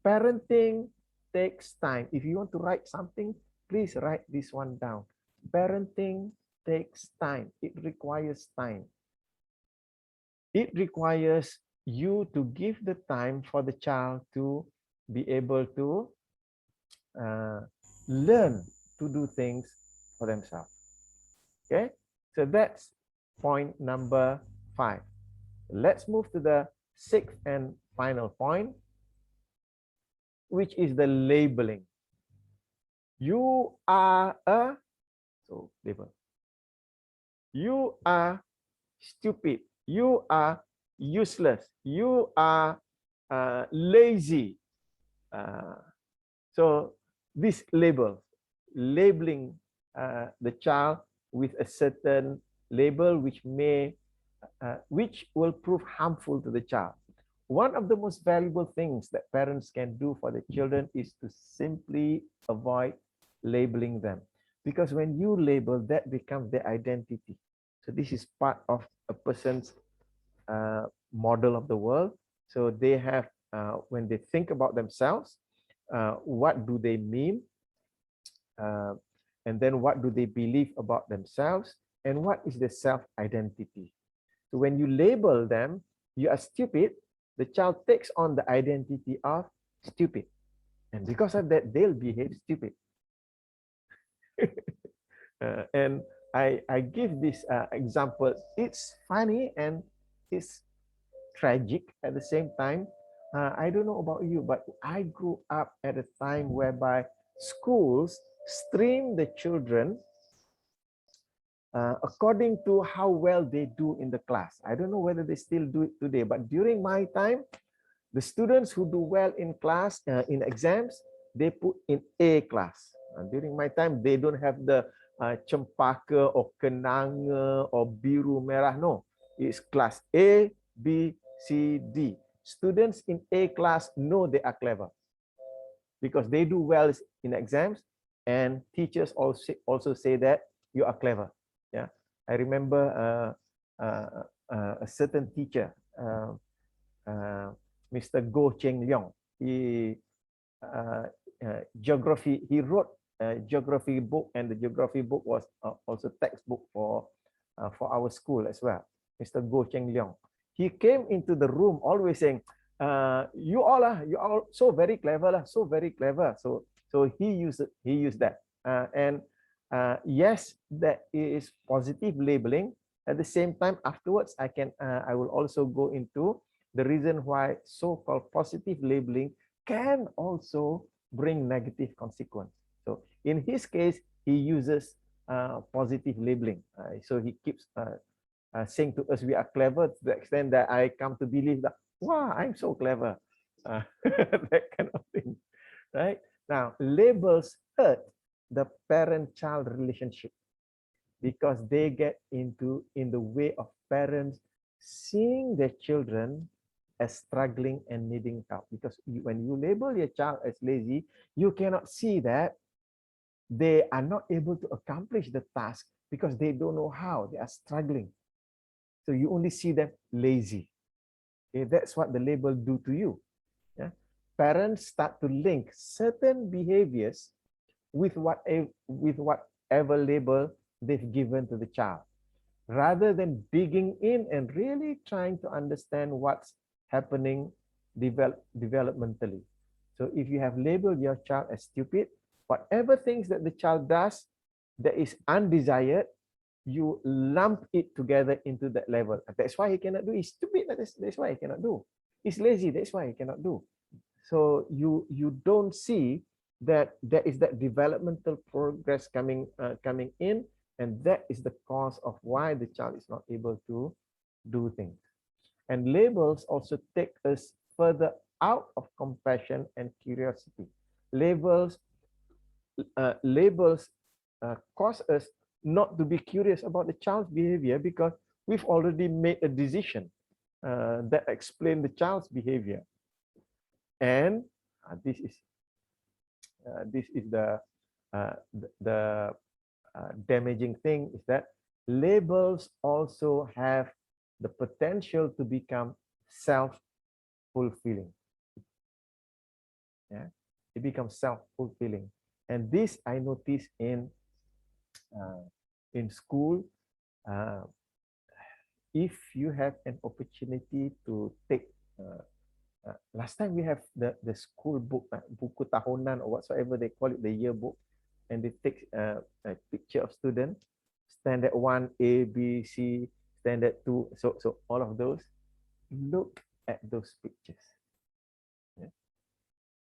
parenting takes time. If you want to write something, please write this one down. Parenting takes time. It requires time. It requires you to give the time for the child to be able to learn to do things for themselves. Okay, so that's point number 5. Let's move to the 6th and final point, which is the labeling. You are a, so label. You are stupid. You are useless. You are lazy. So this labeling the child with a certain label which will prove harmful to the child. One of the most valuable things that parents can do for the children is to simply avoid labeling them, because when you label, that becomes their identity. So this is part of a person's model of the world. So they have, when they think about themselves, what do they mean? And then what do they believe about themselves? And what is the self-identity? So when you label them, you are stupid, the child takes on the identity of stupid. And because of that, they'll behave stupid. And I give this example. It's funny and it's tragic at the same time. I don't know about you, but I grew up at a time whereby schools stream the children according to how well they do in the class. I don't know whether they still do it today, but during my time, the students who do well in class, in exams, they put in A class. During my time, they don't have the cempaka or kenanga or biru merah. No, it's class A, B, C, D. Students in A class know they are clever because they do well in exams, and teachers also say that you are clever. Yeah, I remember a certain teacher, Mr. D쏘ᴍᴜ. He geography. He wrote a geography book, and the geography book was also textbook for our school as well. Mr. D쏘ᴍᴜ. He came into the room always saying, "You all are so very clever, so very clever." So he used that, and yes, that is positive labeling. At the same time, afterwards, I will also go into the reason why so-called positive labeling can also bring negative consequence. So in his case, he uses positive labeling. So he keeps saying to us, we are clever, to the extent that I come to believe that, wow, I'm so clever. That kind of thing, right? Now, labels hurt the parent-child relationship because they get in the way of parents seeing their children as struggling and needing help. Because when you label your child as lazy, you cannot see that they are not able to accomplish the task because they don't know how, they are struggling. So you only see them lazy. Okay, that's what the label do to you. Yeah? Parents start to link certain behaviors with whatever label they've given to the child, rather than digging in and really trying to understand what's happening developmentally. So if you have labeled your child as stupid, whatever things that the child does that is undesired, you lump it together into that level. That's why he cannot do. He's stupid. That's why he cannot do. He's lazy. That's why he cannot do. So you don't see that there is that developmental progress coming in, and that is the cause of why the child is not able to do things. And labels also take us further out of compassion and curiosity. Labels cause us not to be curious about the child's behavior because we've already made a decision that explains the child's behavior. And this is the damaging thing, is that labels also have the potential to become self-fulfilling. Yeah, it becomes self-fulfilling, and this I noticed in school. If you have an opportunity to take last time we have the school book, buku tahunan or whatsoever they call it, the yearbook, and they take a picture of student, standard 1, A, B, C, standard 2, so all of those. Look at those pictures. Yeah.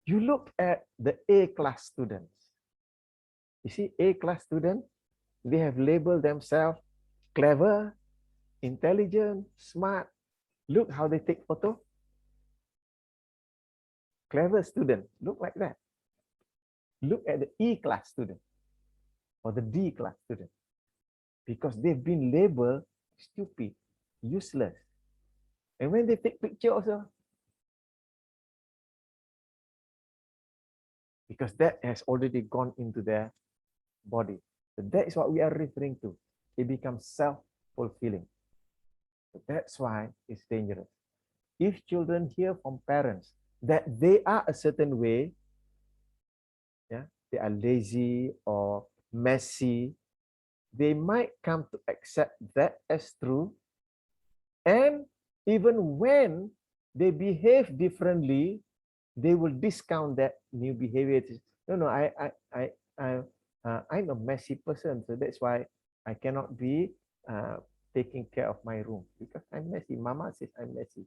You look at the A class students. You see, A class student, they have labeled themselves clever, intelligent, smart. Look how they take photo. Clever student, look like that. Look at the E class student or the D class student, because they've been labeled stupid, useless. And when they take picture also, because that has already gone into their body. So that is what we are referring to. It becomes self-fulfilling. So that's why it's dangerous. If children hear from parents that they are a certain way, yeah, they are lazy or messy, they might come to accept that as true. And even when they behave differently, they will discount that new behavior. No, I'm a messy person, so that's why I cannot be taking care of my room because I'm messy. Mama says I'm messy.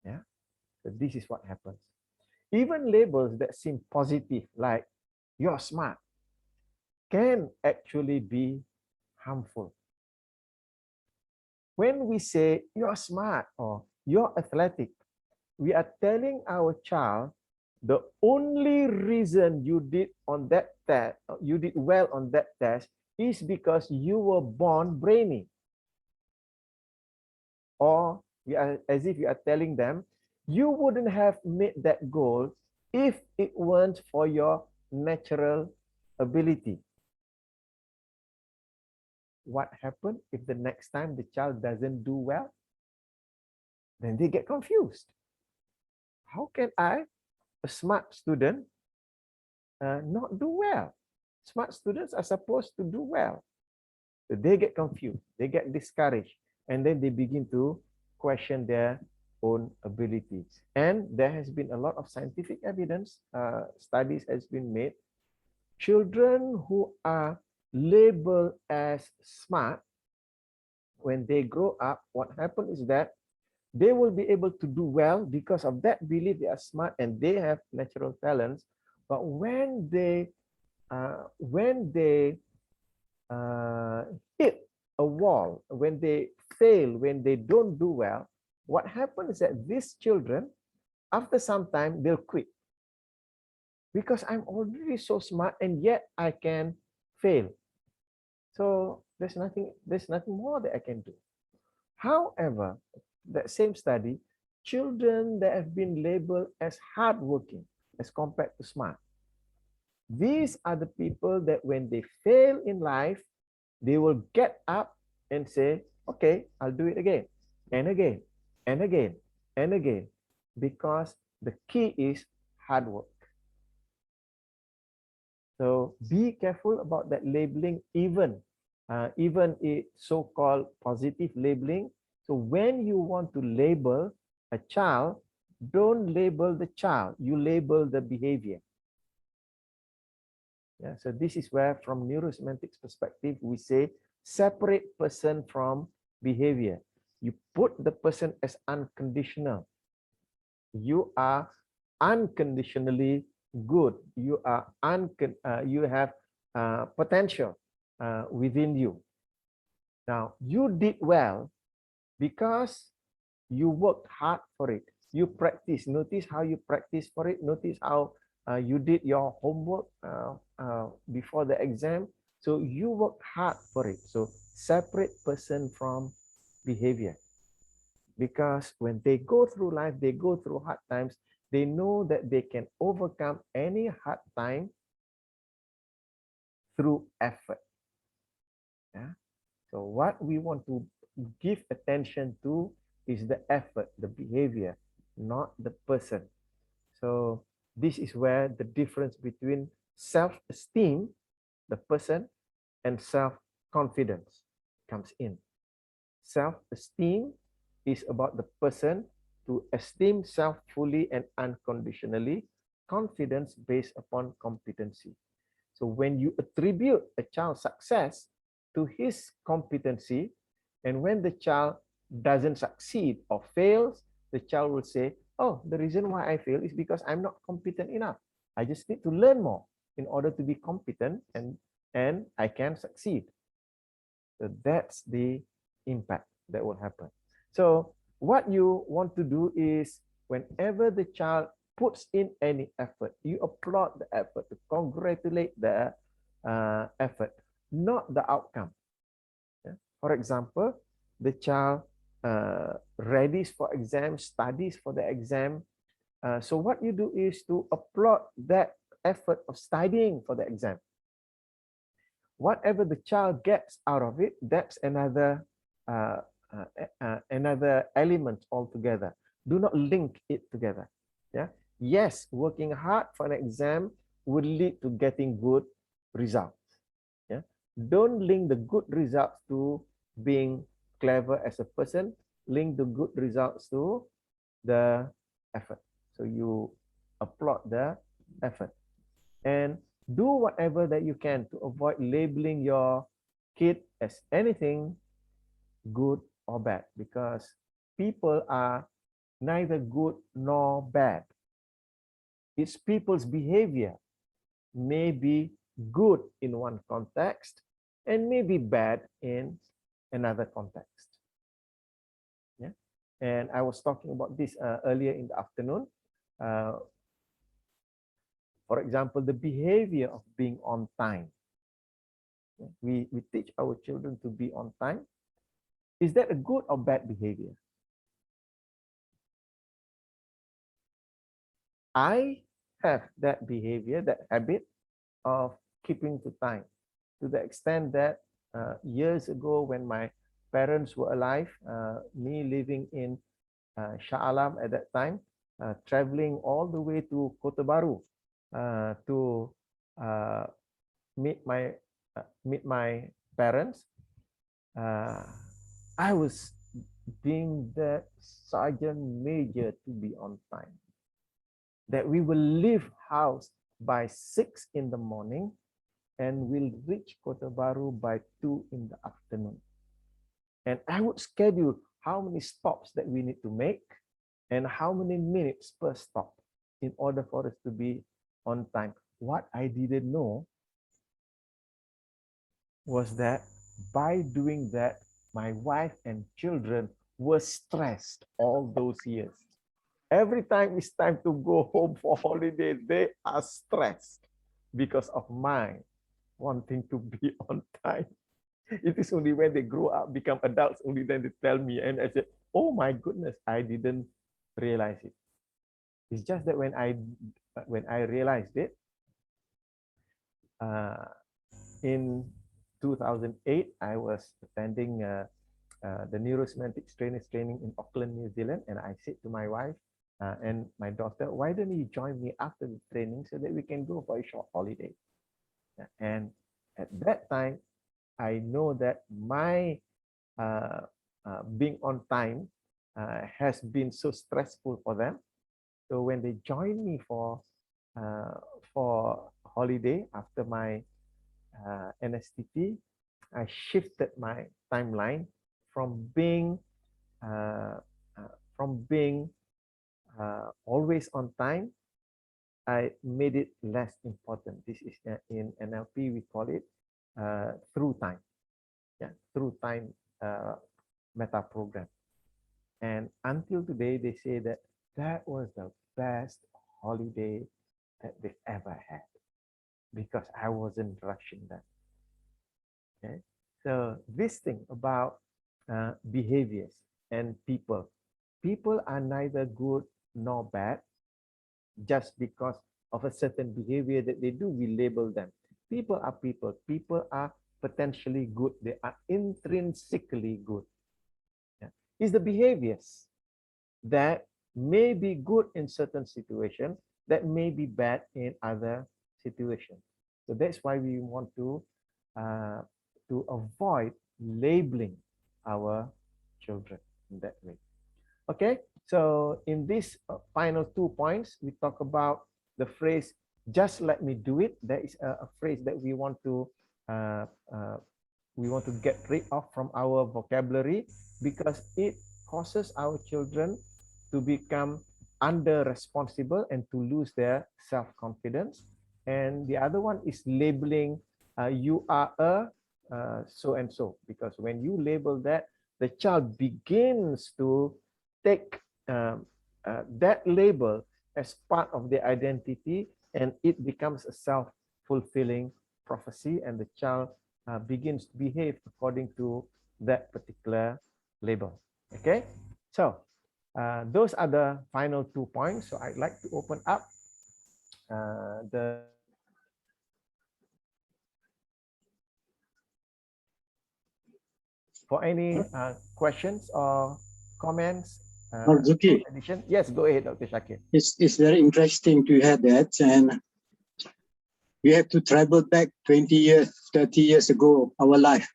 Yeah, so this is what happens. Even labels that seem positive, like you're smart, can actually be harmful. When we say you're smart or you're athletic, we are telling our child the only reason you did on that test, you did well on that test, is because you were born brainy. Or we are, as if you are telling them, you wouldn't have made that goal if it weren't for your natural ability. What happens if the next time the child doesn't do well? Then they get confused. How can I, a smart student, not do well? Smart students are supposed to do well. So they get confused, they get discouraged, and then they begin to question their own abilities. And there has been a lot of scientific evidence, studies has been made. Children who are labeled as smart, when they grow up, what happens is that they will be able to do well because of that belief they are smart and they have natural talents. But when they hit a wall, when they fail, when they don't do well, what happens is that these children, after some time, they'll quit. Because I'm already so smart and yet I can fail. So there's nothing more that I can do. However, that same study, children that have been labeled as hardworking as compared to smart, these are the people that when they fail in life, they will get up and say, okay, I'll do it again and again and again and again, because the key is hard work. So be careful about that labeling, even it so-called positive labeling. So when you want to label a child, don't label the child, you label the behavior. Yeah, so this is where, from neurosemantics perspective, we say separate person from behavior. You put the person as unconditional. You are unconditionally good. You are you have potential within you. Now, you did well because you worked hard for it. You practice. Notice how you practice for it. Notice how you did your homework before the exam. So you worked hard for it. So separate person from behavior. Because when they go through life, they go through hard times, they know that they can overcome any hard time through effort. Yeah. So what we want to give attention to is the effort, the behavior, not the person. So this is where the difference between self-esteem, the person, and self-confidence comes in. Self-esteem is about the person to esteem self fully and unconditionally, confidence based upon competency. So when you attribute a child's success to his competency, and when the child doesn't succeed or fails, the child will say, oh, the reason why I fail is because I'm not competent enough. I just need to learn more in order to be competent, and I can succeed. So that's the impact that will happen. So what you want to do is whenever the child puts in any effort, you applaud the effort, to congratulate the effort, not the outcome. Yeah? For example, the child readies for exam, studies for the exam. So what you do is to applaud that effort of studying for the exam. Whatever the child gets out of it, that's another another element altogether. Do not link it together. Yeah. Yes, working hard for an exam will lead to getting good results. Yeah. Don't link the good results to being clever as a person. Link the good results to the effort. So you applaud the effort and do whatever that you can to avoid labeling your kid as anything good or bad, because people are neither good nor bad. It's people's behavior may be good in one context and may be bad in another context. Yeah, and I was talking about this earlier in the afternoon. For example, the behavior of being on time. We teach our children to be on time. Is that a good or bad behavior? I have that behavior, that habit of keeping to time, to the extent that years ago when my parents were alive, me living in Shah Alam at that time, traveling all the way to Kota Baru to meet my parents, I was being the sergeant major to be on time. That we will leave house by 6 in the morning and we'll reach Kota Baru by 2 in the afternoon. And I would schedule how many stops that we need to make and how many minutes per stop in order for us to be on time. What I didn't know was that by doing that, my wife and children were stressed all those years. Every time it's time to go home for holiday, they are stressed because of my wanting to be on time. It is only when they grow up, become adults, only then they tell me, and I said, oh my goodness, I didn't realize it. It's just that when I realized it, in 2008, I was attending the neurosemantics trainers training in Auckland, New Zealand, and I said to my wife and my daughter, why don't you join me after the training so that we can go for a short holiday? And at that time, I know that my being on time has been so stressful for them. So when they join me for holiday after my NSTP, I shifted my timeline from being always on time. I made it less important. This is in NLP, we call it through time. Yeah, through time meta program. And until today, they say that that was the best holiday that they've ever had because I wasn't rushing them. Okay, so this thing about behaviors and people. People are neither good nor bad. Just because of a certain behavior that they do, we label them. People are people. People are potentially good. They are intrinsically good. Yeah. It's the behaviors that may be good in certain situations, that may be bad in other situations. So that's why we want to avoid labeling our children in that way. Okay, so in these final 2 points, we talk about the phrase "just let me do it." That is a phrase that we want to get rid of from our vocabulary, because it causes our children to become under responsible and to lose their self-confidence. And the other one is labeling, you are a so and so, because when you label that, the child begins to take that label as part of their identity, and it becomes a self-fulfilling prophecy, and the child begins to behave according to that particular label. Okay, so those are the final 2 points. So I'd like to open up for any questions or comments. Zuki, yes, go ahead, Dr. Shakir. it's very interesting to hear that, and we have to travel back 20 years, 30 years ago, our life.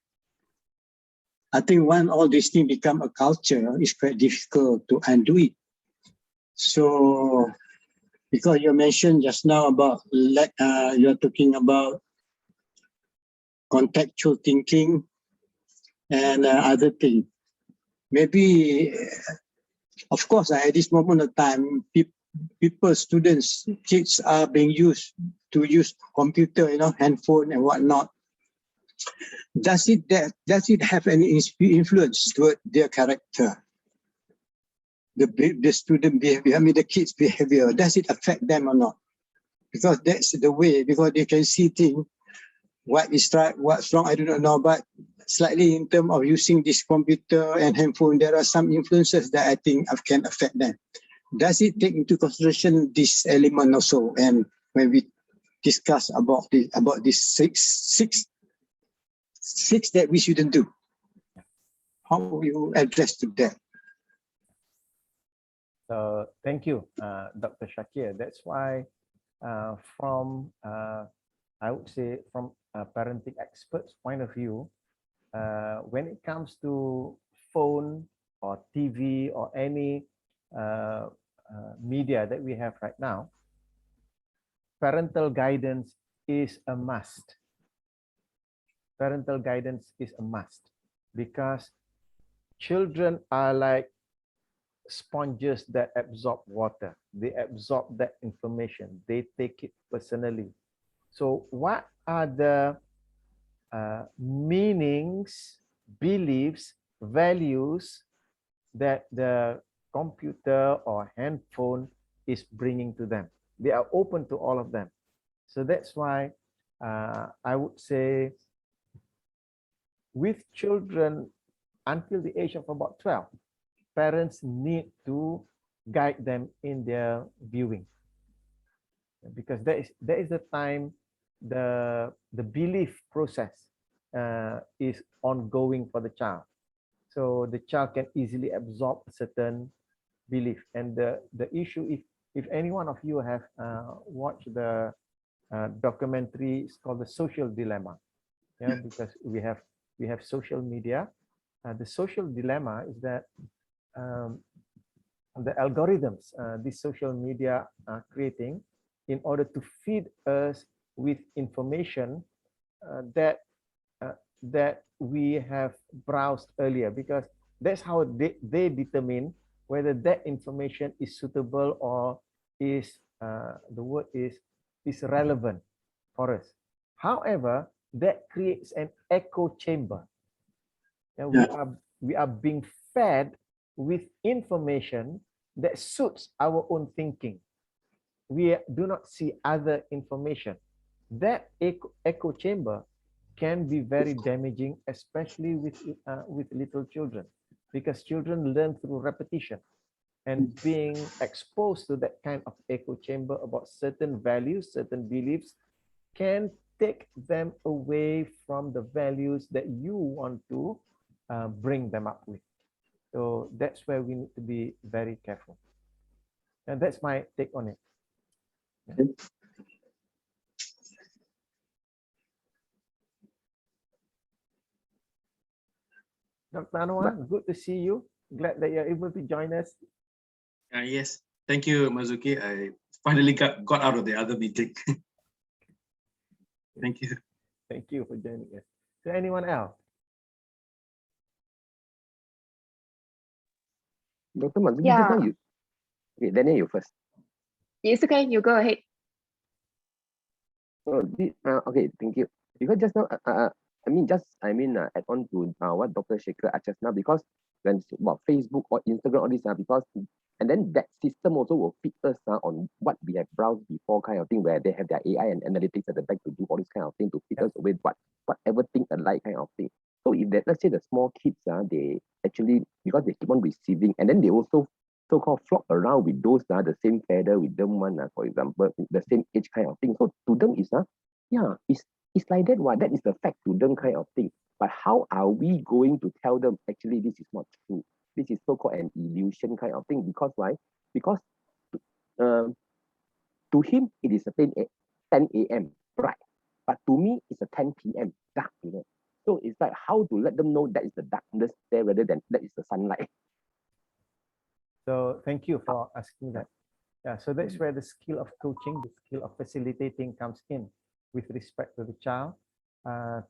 I think when all these things become a culture, it's quite difficult to undo it. So, because you mentioned just now about, you're talking about contextual thinking and other things. Maybe, of course, at this moment of time, people, students, kids are being used to use computer, handphone and whatnot. Does it have any influence toward their character? The student behavior, the kids' behavior, does it affect them or not? Because that's the way, because they can see things, what is right, what's wrong, I do not know, but slightly in terms of using this computer and handphone, there are some influences that I think can affect them. Does it take into consideration this element also? And when we discuss about this six that we shouldn't do, how will you address to that? So thank you, Dr. Shakir. That's why from, I would say, from a parenting expert's point of view, when it comes to phone or TV or any media that we have right now, parental guidance is a must. Parental guidance is a must, because children are like sponges that absorb water. They absorb that information. They take it personally. So what are the meanings, beliefs, values that the computer or handphone is bringing to them? They are open to all of them. So that's why I would say with children until the age of about 12, parents need to guide them in their viewing, because that is the time the belief process is ongoing for the child. So the child can easily absorb a certain belief. And the issue, if any one of you have watched the documentary, it's called The Social Dilemma. Yeah, because we have social media. The social dilemma is that the algorithms these social media are creating in order to feed us with information that we have browsed earlier, because that's how they determine whether that information is suitable or is the word is relevant for us. However, that creates an echo chamber. And we are being fed with information that suits our own thinking. We do not see other information. That echo chamber can be very damaging, especially with little children, because children learn through repetition, and being exposed to that kind of echo chamber about certain values, certain beliefs, can take them away from the values that you want to bring them up with. So that's where we need to be very careful. And that's my take on it. Yeah. Dr. Anwar, good to see you. Glad that you're able to join us. Yes, thank you, Marzuki. I finally got out of the other meeting. Thank you. Thank you for joining us. So anyone else? Dr. Marzuki, Yeah. just now you, okay, Daniel, you first. It's okay, you go ahead. Oh, okay, thank you. Because just now, add on to what Dr. Shekhar asked just now, because when it's about Facebook or Instagram, all this, because and then that system also will fit us on what we have browsed before, kind of thing, where they have their AI and analytics at the back to do all this kind of thing to fit us with whatever thing alike kind of thing. So if that, let's say the small kids, they actually, because they keep on receiving, and then they also so-called flock around with those the same feather with them one, for example, the same age kind of thing. So to them is it's like that. That is the fact to them kind of thing. But how are we going to tell them actually this is not true? This is so-called an illusion kind of thing. Because why? Because to him it is a 10 a.m. bright, but to me it's a 10 p.m. dark. So it's like how to let them know that is the darkness there rather than that is the sunlight. So thank you for asking that. Yeah, so that's where the skill of coaching, the skill of facilitating comes in with respect to the child, to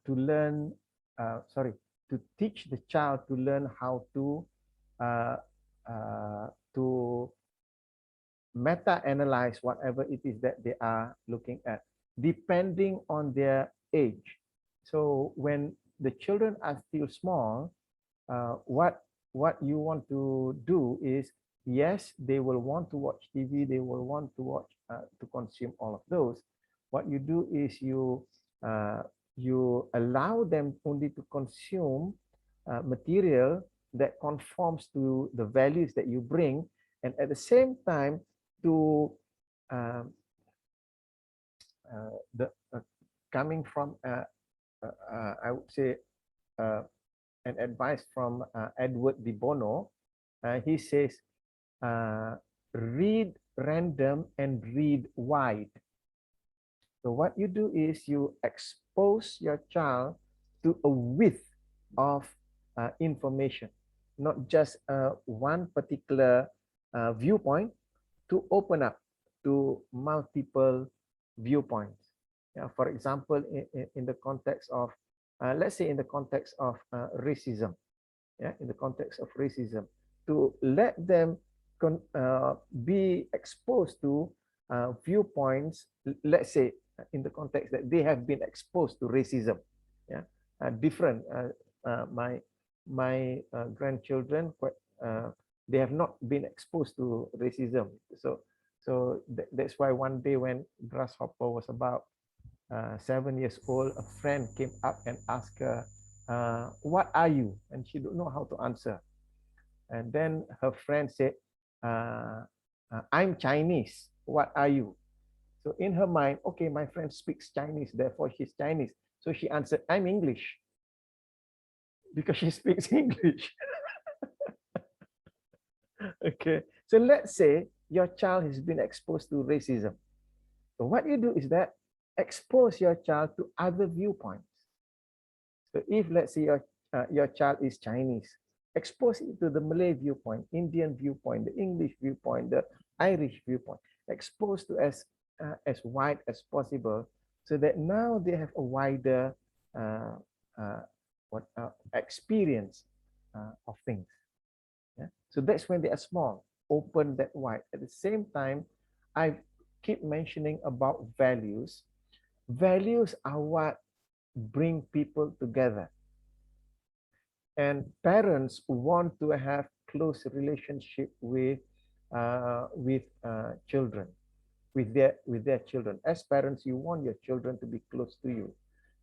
teach the child to learn how to meta-analyze whatever it is that they are looking at, depending on their age. So when the children are still small, what you want to do is, yes, they will want to watch TV, they will want to watch, to consume all of those. What you do is you allow them only to consume material that conforms to the values that you bring, and at the same time to coming from I would say an advice from Edward de Bono. He says, read random and read wide. So what you do is you expose your child to a width of information, not just one particular viewpoint, to open up to multiple viewpoints. Yeah, for example, in the context of, let's say in the context of racism, in the context of racism, to let them be exposed to viewpoints, let's say in the context that they have been exposed to racism, different. My grandchildren, they have not been exposed to racism. So that's why one day when Grasshopper was about 7 years old, a friend came up and asked her, what are you? And she don't know how to answer. And then her friend said, I'm Chinese. What are you? So in her mind, okay, my friend speaks Chinese, therefore she's Chinese. So she answered, I'm English, because she speaks English. Okay, so let's say your child has been exposed to racism. So what you do is that expose your child to other viewpoints. So if, let's say, your child is Chinese, expose it to the Malay viewpoint, Indian viewpoint, the English viewpoint, the Irish viewpoint. Expose to as wide as possible, so that now they have a wider experience of things. Yeah? So that's when they are small, open that wide. At the same time, I keep mentioning about values. Values are what bring people together. And parents want to have close relationship with children, with their children. As parents, you want your children to be close to you.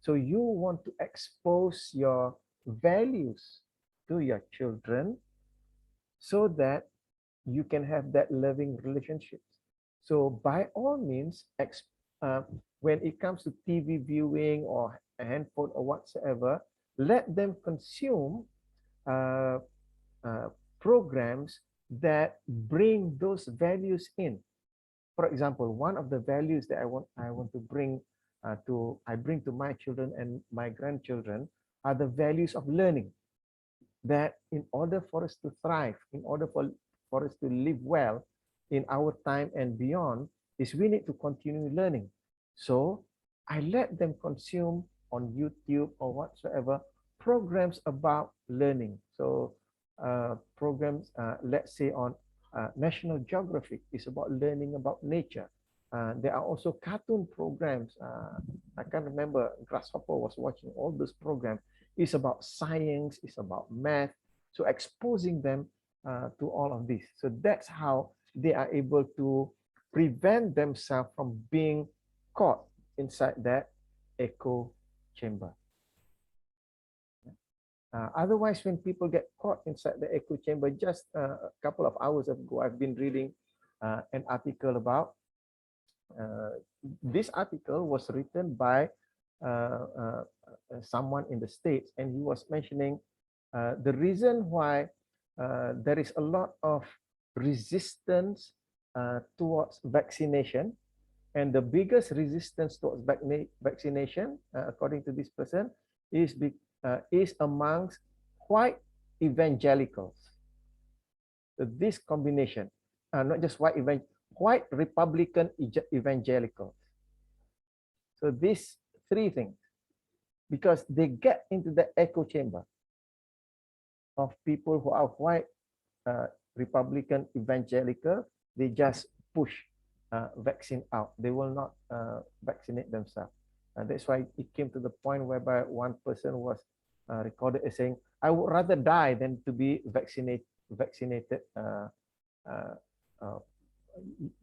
So you want to expose your values to your children so that you can have that loving relationship. So by all means, when it comes to TV viewing or a handphone or whatsoever, let them consume programs that bring those values in. For example, one of the values that I want to bring to my children and my grandchildren are the values of learning. That in order for us to thrive, in order for us to live well in our time and beyond, is we need to continue learning. So I let them consume on YouTube or whatsoever programs about learning. So programs, let's say on National Geographic is about learning about nature. There are also cartoon programs. I can't remember, Grasshopper was watching all those programs. It's about science, it's about math. So exposing them to all of this. So that's how they are able to prevent themselves from being caught inside that echo chamber. Otherwise, when people get caught inside the echo chamber, just a couple of hours ago, I've been reading an article about, this article was written by someone in the States, and he was mentioning the reason why there is a lot of resistance towards vaccination, and the biggest resistance towards vaccination, according to this person, is amongst white evangelicals. So this combination, not just white Republican evangelicals. So these three things, because they get into the echo chamber of people who are white Republican evangelical, they just push vaccine out. They will not vaccinate themselves. That's why it came to the point whereby one person was recorded as saying, "I would rather die than to be vaccinated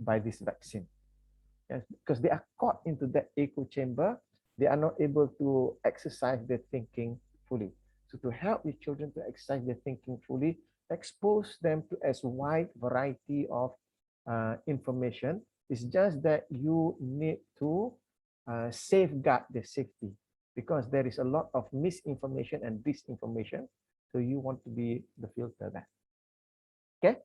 by this vaccine." Yes, because they are caught into that echo chamber, they are not able to exercise their thinking fully. So to help your children to exercise their thinking fully, expose them to as wide variety of information. It's just that you need to safeguard their safety, because there is a lot of misinformation and disinformation. So you want to be the filter there. Okay?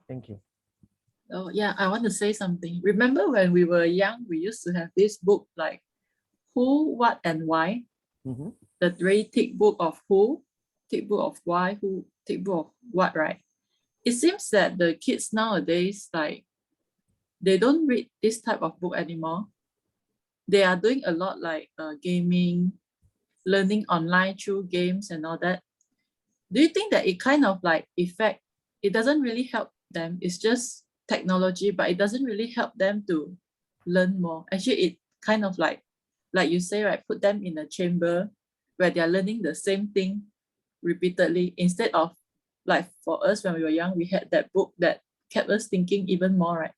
Thank you. Oh yeah, I want to say something. Remember when we were young, we used to have this book like Who, What, and Why. Mm-hmm. The very thick book of who, thick book of why, who, thick book of what, right? It seems that the kids nowadays, like, they don't read this type of book anymore. They are doing a lot like gaming, learning online through games and all that. Do you think that it kind of like it doesn't really help them? It's just technology, but it doesn't really help them to learn more. Actually, it kind of like you say, right, put them in a chamber where they are learning the same thing repeatedly, instead of, like, for us when we were young, we had that book that kept us thinking even more, right?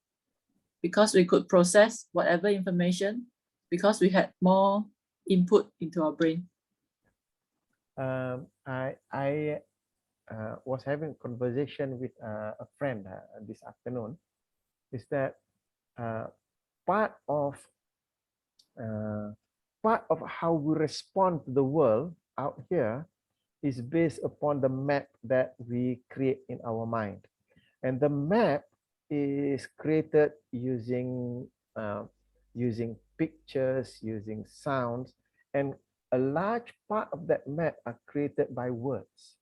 Because we could process whatever information, because we had more input into our brain. I was having a conversation with a friend this afternoon. Is that part of how we respond to the world out here is based upon the map that we create in our mind, and the map is created using pictures, using sounds, and a large part of that map are created by words,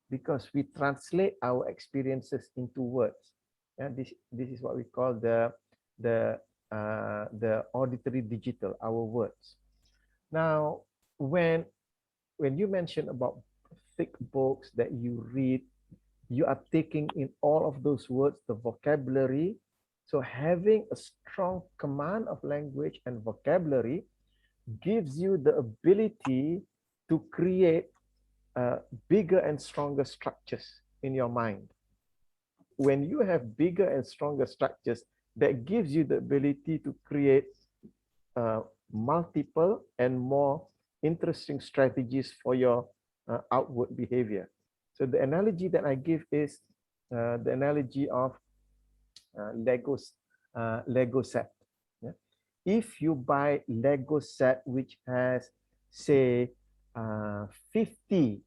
because we translate our experiences into words. And this is what we call the auditory digital, our words. Now, when you mention about thick books that you read, you are taking in all of those words, the vocabulary. So having a strong command of language and vocabulary gives you the ability to create bigger and stronger structures in your mind. When you have bigger and stronger structures, that gives you the ability to create multiple and more interesting strategies for your outward behavior. So the analogy that I give is the analogy of Lego set. Yeah? If you buy Lego set which has, say, 50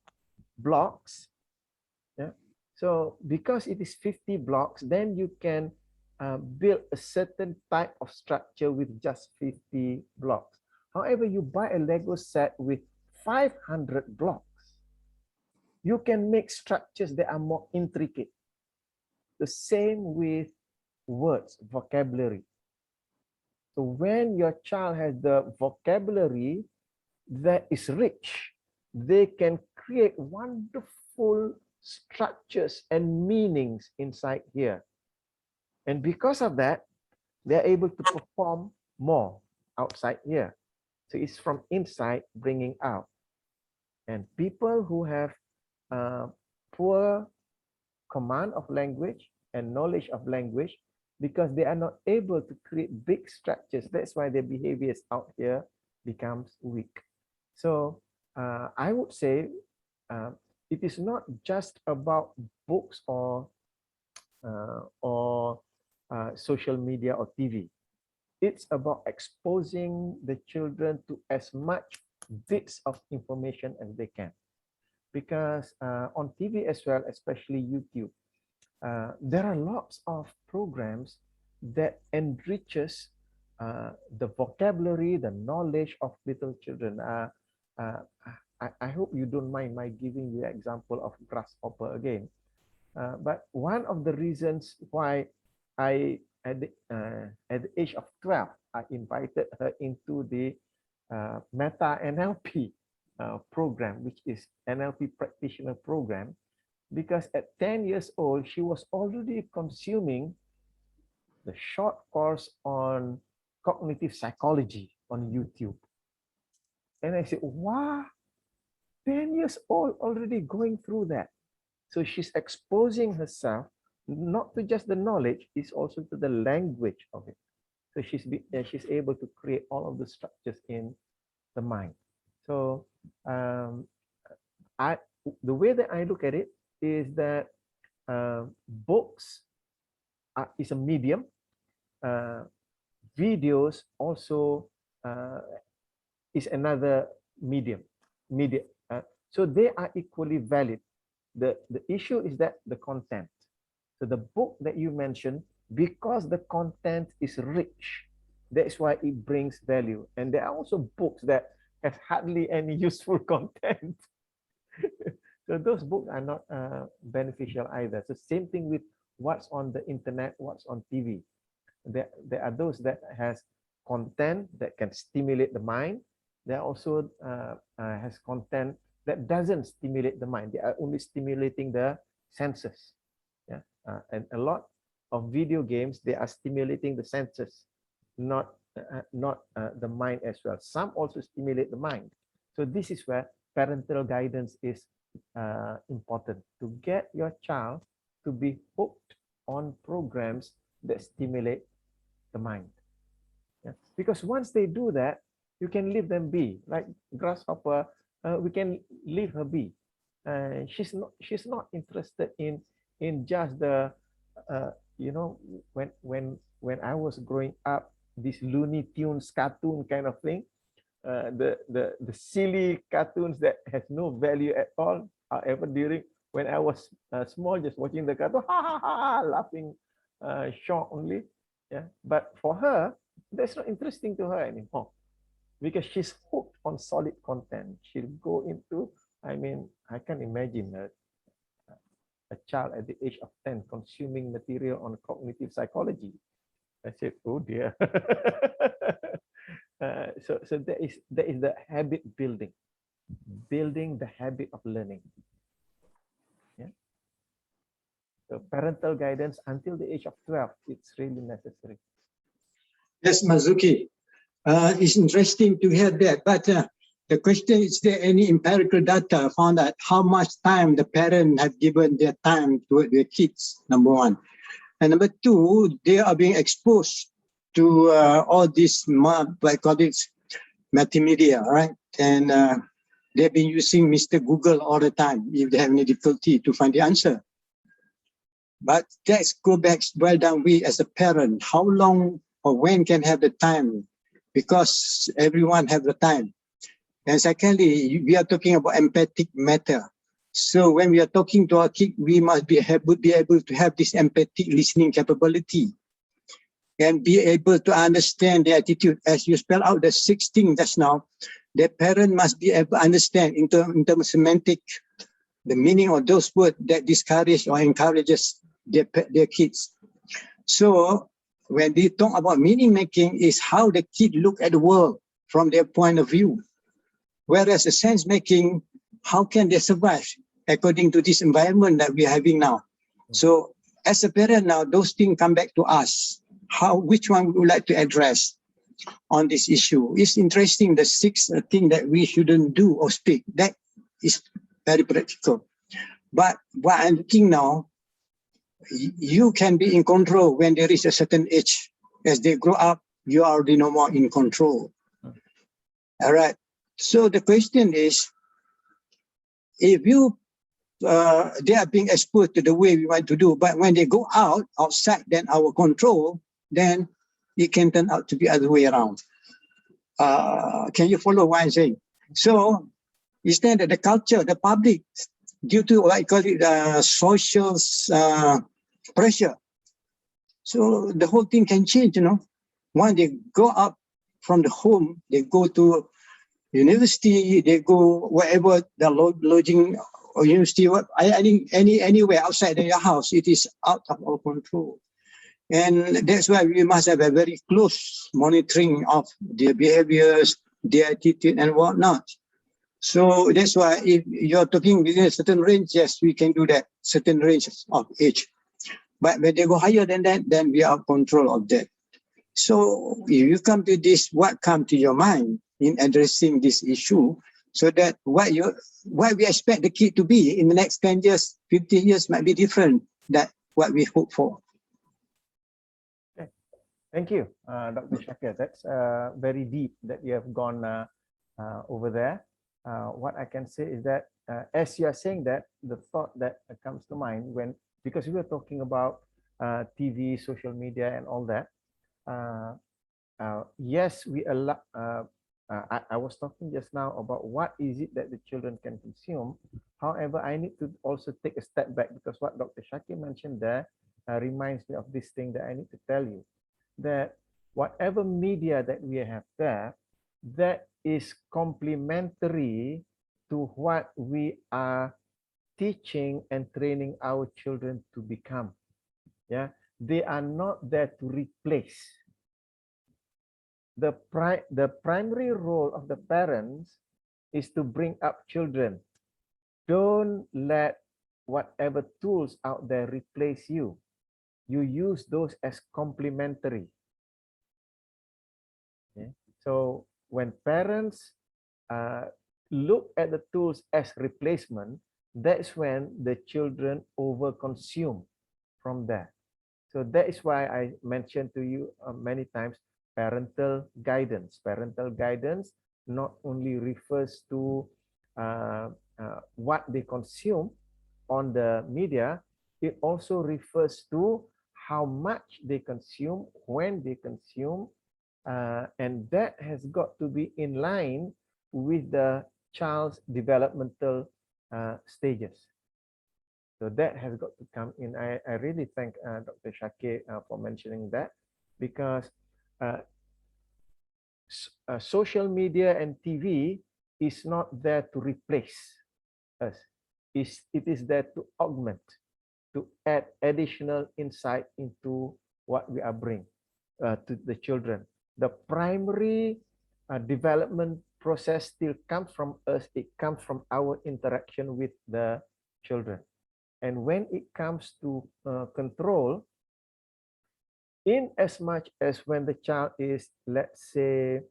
blocks, yeah? So because it is 50 blocks, then you can build a certain type of structure with just 50 blocks. However, you buy a Lego set with 500 blocks, you can make structures that are more intricate. The same with words, vocabulary. So when your child has the vocabulary that is rich, they can create wonderful structures and meanings inside here. And because of that, they're able to perform more outside here. So it's from inside bringing out. And people who have poor command of language and knowledge of language, because they are not able to create big structures, that's why their behaviors out here becomes weak. So I would say it is not just about books or social media or TV. It's about exposing the children to as much bits of information as they can. Because on TV as well, especially YouTube, there are lots of programs that enriches the vocabulary, the knowledge of little children. I hope you don't mind my giving you an example of grasshopper again. But one of the reasons why I, at the age of 12, I invited her into the Meta NLP program, which is NLP practitioner program, because at 10 years old, she was already consuming the short course on cognitive psychology on YouTube. And I said, wow, 10 years old already going through that. So she's exposing herself not to just the knowledge, it's also to the language of it. So she's able to create all of the structures in the mind. So the way that I look at it is that books is a medium. Videos also is another medium. So they are equally valid. The issue is that the content. So the book that you mentioned, because the content is rich, that's why it brings value. And there are also books that have hardly any useful content. So those books are not beneficial either. So same thing with what's on the internet, what's on TV. There are those that has content that can stimulate the mind. There also has content that doesn't stimulate the mind. They are only stimulating the senses. Yeah, and a lot of video games, they are stimulating the senses, not the mind as well. Some also stimulate the mind. So this is where parental guidance is important, to get your child to be hooked on programs that stimulate the mind. Yeah? Because once they do that, you can leave them be. Like grasshopper, we can leave her be. She's not interested in just the you know, when I was growing up, this Looney Tunes cartoon kind of thing, the silly cartoons that has no value at all. However, when I was small, just watching the cartoon, ha ha ha, laughing, shock only. Yeah, but for her, that's not interesting to her anymore, because she's hooked on solid content. She'll go into, I mean, I can imagine a child at the age of 10 consuming material on cognitive psychology. I said, oh dear. So that is the habit building the habit of learning. Yeah. So parental guidance until the age of 12, it's really necessary. Yes, Mazuki. It's interesting to hear that, but the question is, there any empirical data found out how much time the parents have given their time to their kids, number one. And number two, they are being exposed to all this, I call it multimedia, right? And they've been using Mr. Google all the time if they have any difficulty to find the answer. But let's go back, well done, we as a parent, how long or when can have the time? Because everyone have the time. And secondly, we are talking about empathic matter. So when we are talking to our kid, we must be able to have this empathic listening capability and be able to understand the attitude. As you spell out the 6 things just now, the parent must be able to understand in terms of semantic, the meaning of those words that discourage or encourages their kids. So when they talk about meaning making, is how the kid look at the world from their point of view. Whereas the sense making, how can they survive according to this environment that we are having now? So as a parent now, those things come back to us. Which one would you like to address on this issue? It's interesting, the 6th thing that we shouldn't do or speak. That is very practical. But what I'm looking now, you can be in control when there is a certain age. As they grow up, you are already no more in control. All right. So the question is, if they are being exposed to the way we want to do, but when they go outside then our control, then it can turn out to be other way around. Can you follow what I'm saying? So it's then that the culture, the public, due to what I call it social pressure. So the whole thing can change, When they go up from the home, they go to university, they go wherever the lodging or university, I think anywhere outside of your house, it is out of our control. And that's why we must have a very close monitoring of their behaviors, their attitude and whatnot. So that's why if you're talking within a certain range, yes, we can do that, certain range of age. But when they go higher than that, then we are control of that. So if you come to this, what comes to your mind in addressing this issue, so that what we expect the kid to be in the next 10 years, 15 years might be different than what we hope for. Okay. Thank you, Dr. Shakir. That's very deep that you have gone over there. What I can say is that as you are saying that, the thought that comes to mind because we were talking about TV, social media and all that. Yes, we allow. I was talking just now about what is it that the children can consume. However, I need to also take a step back, because what Dr. Shakir mentioned there reminds me of this thing that I need to tell you, that whatever media that we have there, that is complementary to what we are teaching and training our children to become. Yeah, they are not there to replace. The primary role of the parents is to bring up children. Don't let whatever tools out there replace you. You use those as complementary. Okay? So when parents look at the tools as replacement, that's when the children overconsume from that. So that is why I mentioned to you many times, parental guidance. Parental guidance not only refers to what they consume on the media, it also refers to how much they consume, when they consume, and that has got to be in line with the child's developmental stages. So that has got to come in. I really thank Dr. Shakir for mentioning that, because social media and TV is not there to replace us. It is there to augment, to add additional insight into what we are bringing to the children. The primary development process still comes from us. It comes from our interaction with the children. And when it comes to control, in as much as when the child is, let's say,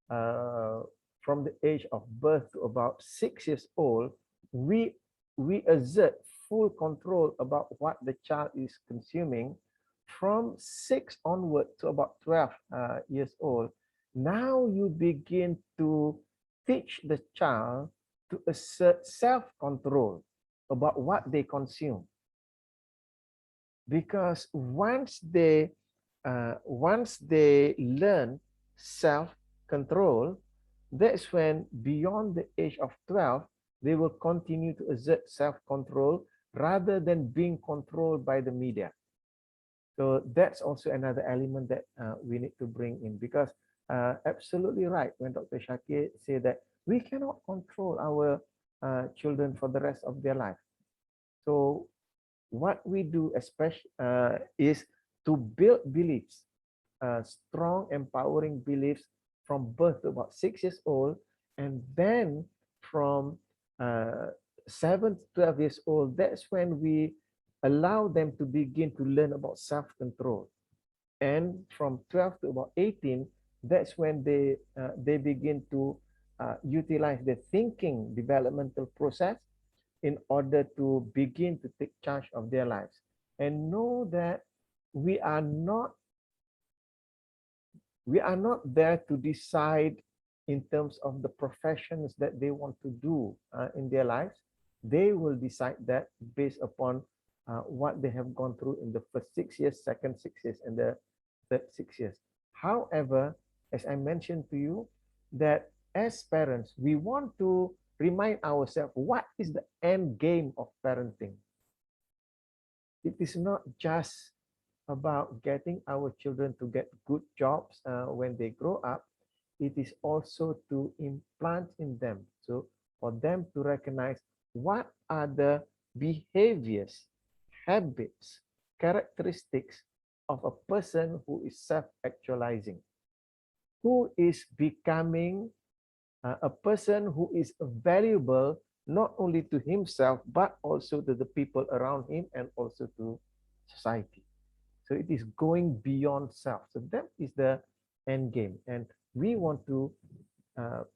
from the age of birth to about 6 years old, we exert full control about what the child is consuming. From 6 onward to about 12 years old, now you begin to teach the child to assert self-control about what they consume. because once they learn self-control, that's when beyond the age of 12, they will continue to exert self-control rather than being controlled by the media. So that's also another element that we need to bring in, because absolutely right when Dr. Shakir said that we cannot control our children for the rest of their life. So what we do especially is to build beliefs, strong, empowering beliefs from birth to about 6 years old, and then from 7 to 12 years old, that's when we allow them to begin to learn about self-control. And from 12 to about 18, that's when they begin to utilize the thinking developmental process in order to begin to take charge of their lives. And know that we are not there to decide in terms of the professions that they want to do in their lives. They will decide that based upon what they have gone through in the first 6 years, second 6 years, and the third 6 years. However, as I mentioned to you, that as parents, we want to remind ourselves what is the end game of parenting. It is not just about getting our children to get good jobs when they grow up. It is also to implant in them, so for them to recognize what are the behaviors, habits, characteristics of a person who is self-actualizing, who is becoming a person who is valuable not only to himself, but also to the people around him and also to society. So it is going beyond self. So that is the end game. And we want to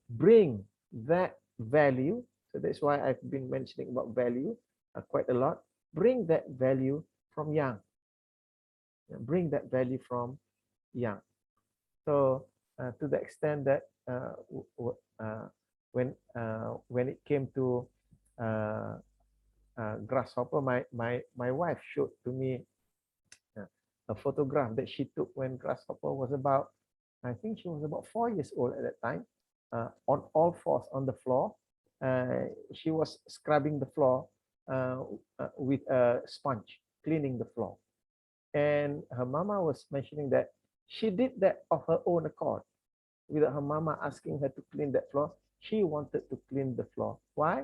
bring that value. So that's why I've been mentioning about value quite a lot. Bring that value from young. Bring that value from young. So to the extent that when it came to grasshopper, my wife showed to me a photograph that she took when grasshopper was about, I think she was about 4 years old at that time, on all fours on the floor. She was scrubbing the floor with a sponge, cleaning the floor. And her mama was mentioning that she did that of her own accord, without her mama asking her to clean that floor. She wanted to clean the floor. Why?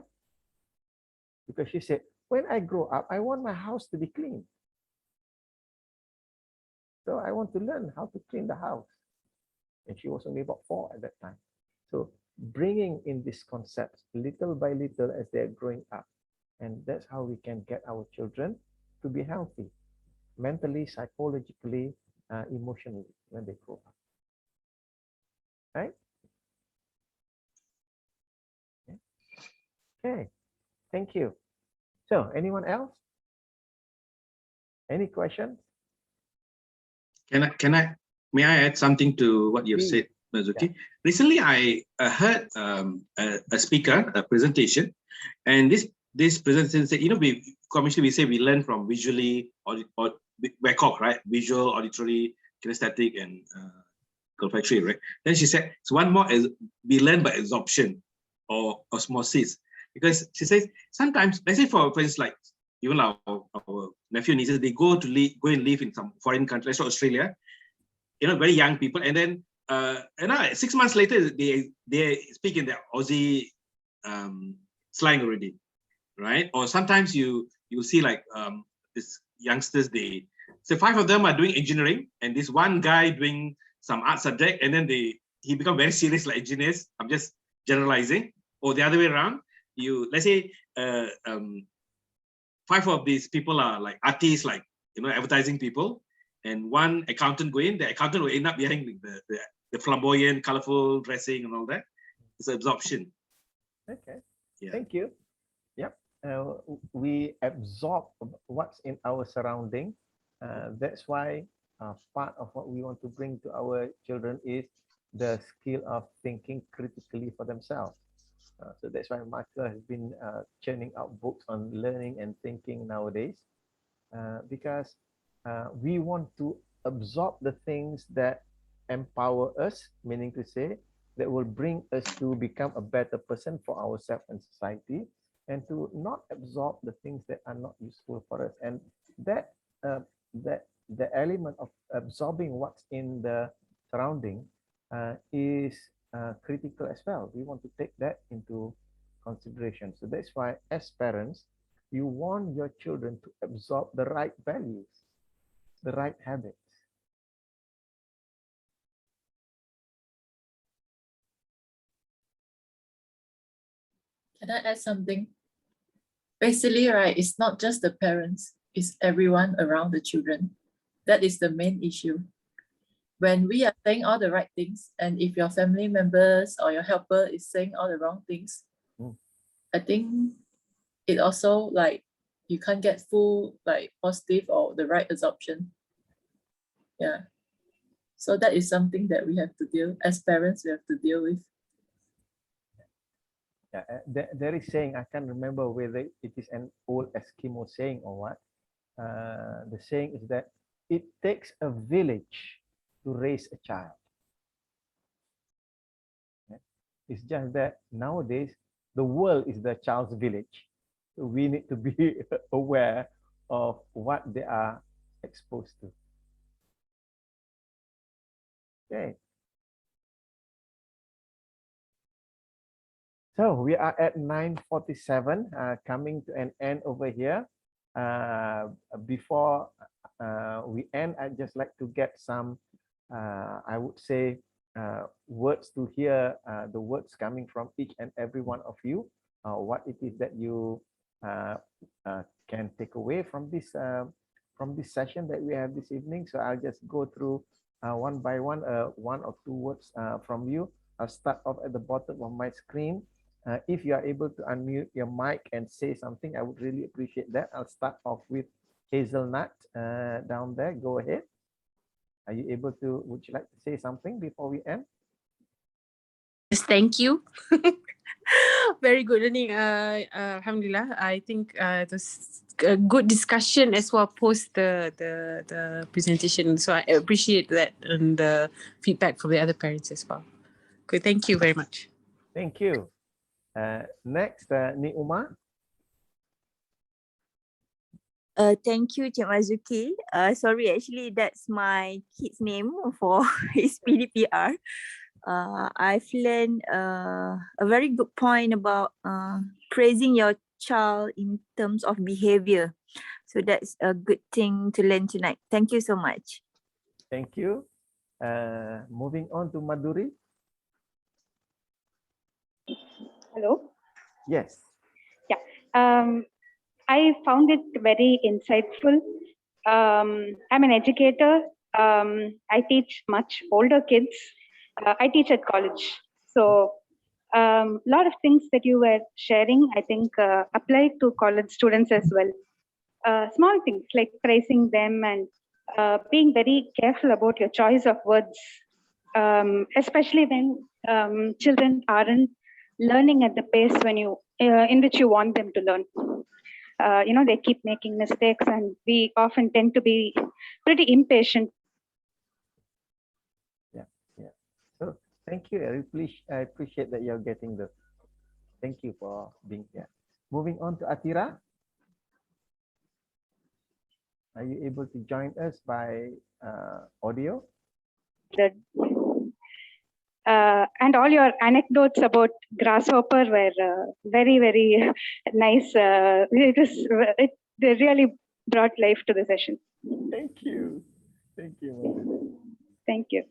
Because she said, when I grow up, I want my house to be clean. So I want to learn how to clean the house. And she was only about 4 at that time. So bringing in these concepts little by little as they're growing up. And that's how we can get our children to be healthy, mentally, psychologically, emotionally, when they grow up. Right? Okay, thank you. So anyone else? Any questions? May I add something to what you've said, Mazuki? Yeah. Recently, I heard a speaker, a presentation, and this presentation said, we commonly say we learn from visually or WCOG, right? Visual, auditory, kinesthetic, and olfactory, right? Then she said, so one more is we learn by absorption or osmosis, because she says sometimes, let's say for instance, like even our nephew and nieces, they go and live in some foreign country, so Australia, very young people, and then 6 months later they speak in their Aussie slang already, right? Or sometimes you see like these youngsters, so 5 of them are doing engineering, and this one guy doing some art subject, and then he become very serious like engineers. I'm just generalizing, or the other way around. Let's say 5 of these people are like artists, like advertising people, and one accountant go in. The accountant will end up behind the flamboyant, colorful dressing and all that. It's absorption. Okay. Yeah. Thank you. Yep. We absorb what's in our surrounding. That's why part of what we want to bring to our children is the skill of thinking critically for themselves. So that's why Michael has been churning out books on learning and thinking nowadays, because we want to absorb the things that empower us, meaning to say that will bring us to become a better person for ourselves and society, and to not absorb the things that are not useful for us. And that the element of absorbing what's in the surrounding is critical as well. We want to take that into consideration. So that's why, as parents, you want your children to absorb the right values, the right habits. Can I add something? Basically, right, it's not just the parents, it's everyone around the children. That is the main issue. When we are saying all the right things, and if your family members or your helper is saying all the wrong things, I think it also, like, you can't get full, like, positive or the right absorption. Yeah. So that is something that we have to deal, as parents, we have to deal with. Yeah, there is saying, I can't remember whether it is an old Eskimo saying or what. The saying is that it takes a village to raise a child. It's just that nowadays the world is the child's village. So we need to be aware of what they are exposed to. Okay. So we are at 9:47, coming to an end over here. Before we end, I'd just like to get some, I would say, words to hear the words coming from each and every one of you. What it is that you can take away from this session that we have this evening. So I'll just go through one by one, one or two words from you. I'll start off at the bottom of my screen. If you are able to unmute your mic and say something, I would really appreciate that. I'll start off with Hazelnut down there. Go ahead. Are you able to, would you like to say something before we end? Yes, thank you. Very good learning. Alhamdulillah. I think it was a good discussion as well post the presentation. So I appreciate that and the feedback from the other parents as well. Good. Thank you very much. Thank you. Next, Ni Uma. Thank you, Cik Mazuki. Sorry, actually, that's my kid's name for his PDPR. I've learned a very good point about praising your child in terms of behavior. So that's a good thing to learn tonight. Thank you so much. Thank you. Moving on to Madhuri. Hello. Yes. Yeah. I found it very insightful. I'm an educator. I teach much older kids. I teach at college. So a lot of things that you were sharing, I think, apply to college students as well. Small things like praising them and being very careful about your choice of words, especially when children aren't learning at the pace when you in which you want them to learn. They keep making mistakes and we often tend to be pretty impatient. Yeah. So thank you. I appreciate that you're getting the. Thank you for being here. Moving on to Atira. Are you able to join us by audio? And all your anecdotes about grasshopper were very, very nice. It really brought life to the session. Thank you. Thank you. Thank you.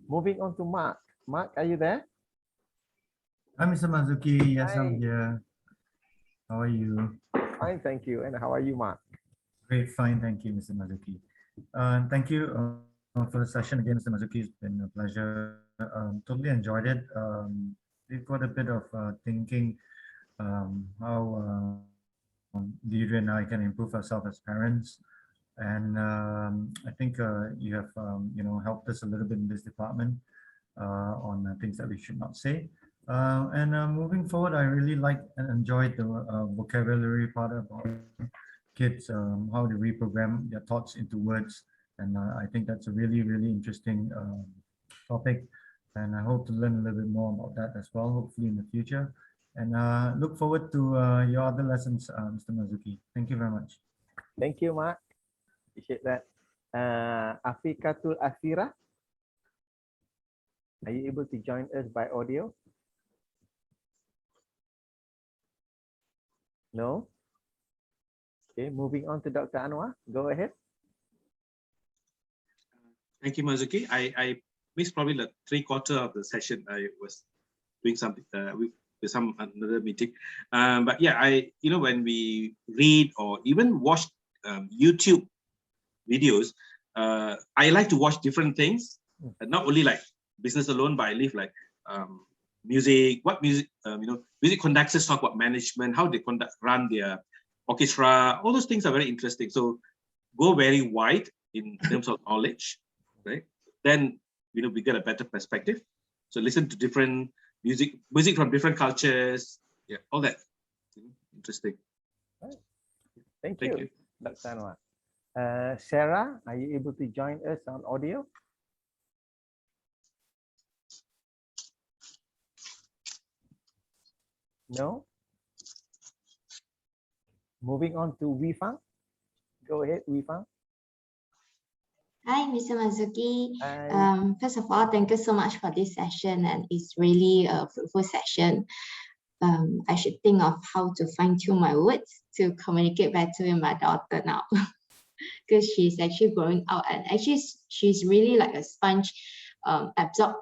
Moving on to Mark. Mark, are you there? Hi, Mr. Mazuki. Yes, Hi. I'm here. How are you? Fine, thank you. And how are you, Mark? Great, fine. Thank you, Mr. Mazuki. Thank you for the session again, Mr. Mazuki. It's been a pleasure. Totally enjoyed it. We've got a bit of thinking how Deirdre and I can improve ourselves as parents. And I think you have helped us a little bit in this department on things that we should not say. And moving forward, I really liked and enjoyed the vocabulary part about kids how to reprogram their thoughts into words. And I think that's a really, really interesting topic. And I hope to learn a little bit more about that as well, hopefully in the future. And look forward to your other lessons, Mr. Marzuki. Thank you very much. Thank you, Mark. Appreciate that. Afikatul Asira, are you able to join us by audio? No? Okay, moving on to Dr. Anwar. Go ahead. Thank you, Marzuki. I missed probably the 3/4 of the session. I was doing something with some another meeting. But yeah, when we read or even watch YouTube videos, I like to watch different things, not only like business alone, but I live like music. What music? Music conductors talk about management, how they run their orchestra. All those things are very interesting. So go very wide in terms of knowledge, right? Then we get a better perspective. So listen to different music from different cultures. Yeah, all that. Interesting. Thank you, Dr. Anwar. Sarah, are you able to join us on audio? No? Moving on to Wifang. Go ahead, Wifang. Hi, Mr. Marzuki. Hi. First of all, thank you so much for this session, and it's really a fruitful session. I should think of how to fine-tune my words to communicate better with my daughter now, because she's actually growing out, and actually she's really like a sponge, absorb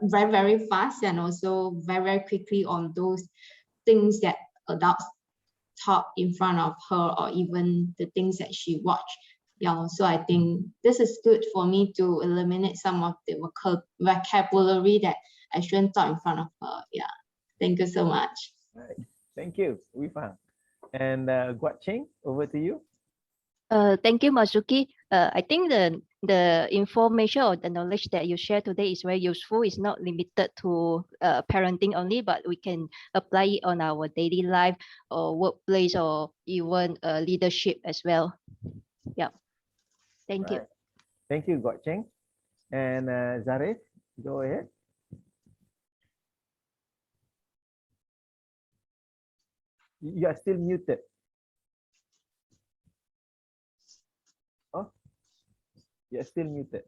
very, very fast, and also very, very quickly on those things that adults talk in front of her, or even the things that she watched. Yeah, so I think this is good for me to eliminate some of the vocabulary that I shouldn't talk in front of her. Yeah, thank you so much. Right. Thank you, Wifang. And Guat Cheng, over to you. Thank you, Marzuki. I think the information or the knowledge that you share today is very useful. It's not limited to parenting only, but we can apply it on our daily life or workplace or even leadership as well. Yeah. Thank you. Thank you, Guat Cheng. And Zarif, go ahead. You are still muted. Oh, you are still muted.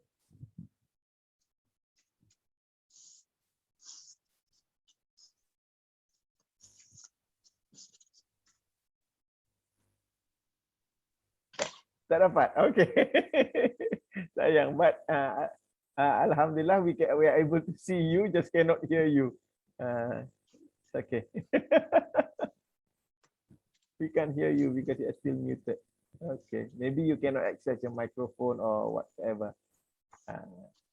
Tak dapat. Okay. Sayang, but Alhamdulillah we are able to see you, just cannot hear you. It's okay. We can't hear you because you are still muted. Okay, maybe you cannot access your microphone or whatever.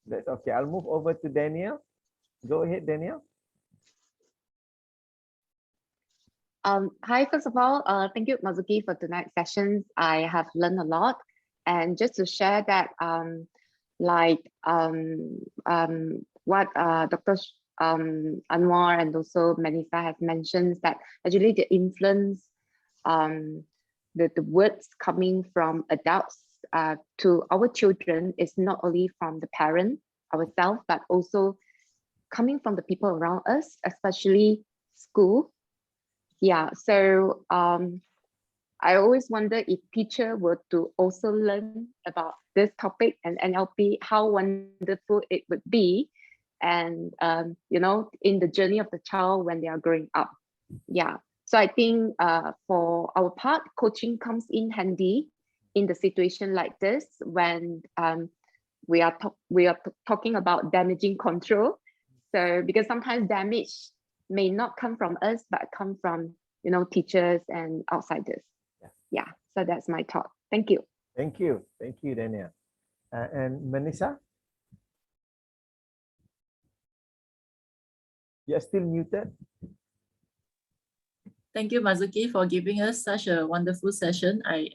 That's okay. I'll move over to Daniel. Go ahead, Daniel. Hi, first of all, thank you, Marzuki, for tonight's sessions. I have learned a lot. And just to share that, what Dr. Anwar and also Melissa has mentioned, that actually the influence, the words coming from adults to our children is not only from the parent, ourselves, but also coming from the people around us, especially school. Yeah, so I always wonder if teacher were to also learn about this topic and NLP, how wonderful it would be, and in the journey of the child when they are growing up. Yeah, so I think for our part, coaching comes in handy in the situation like this when we are talking about damaging control. So because sometimes damage may not come from us, but come from teachers and outsiders. Yeah, so that's my thought. Thank you. Thank you, Daniel. And Melissa, you're still muted. Thank you, Marzuki, for giving us such a wonderful session. I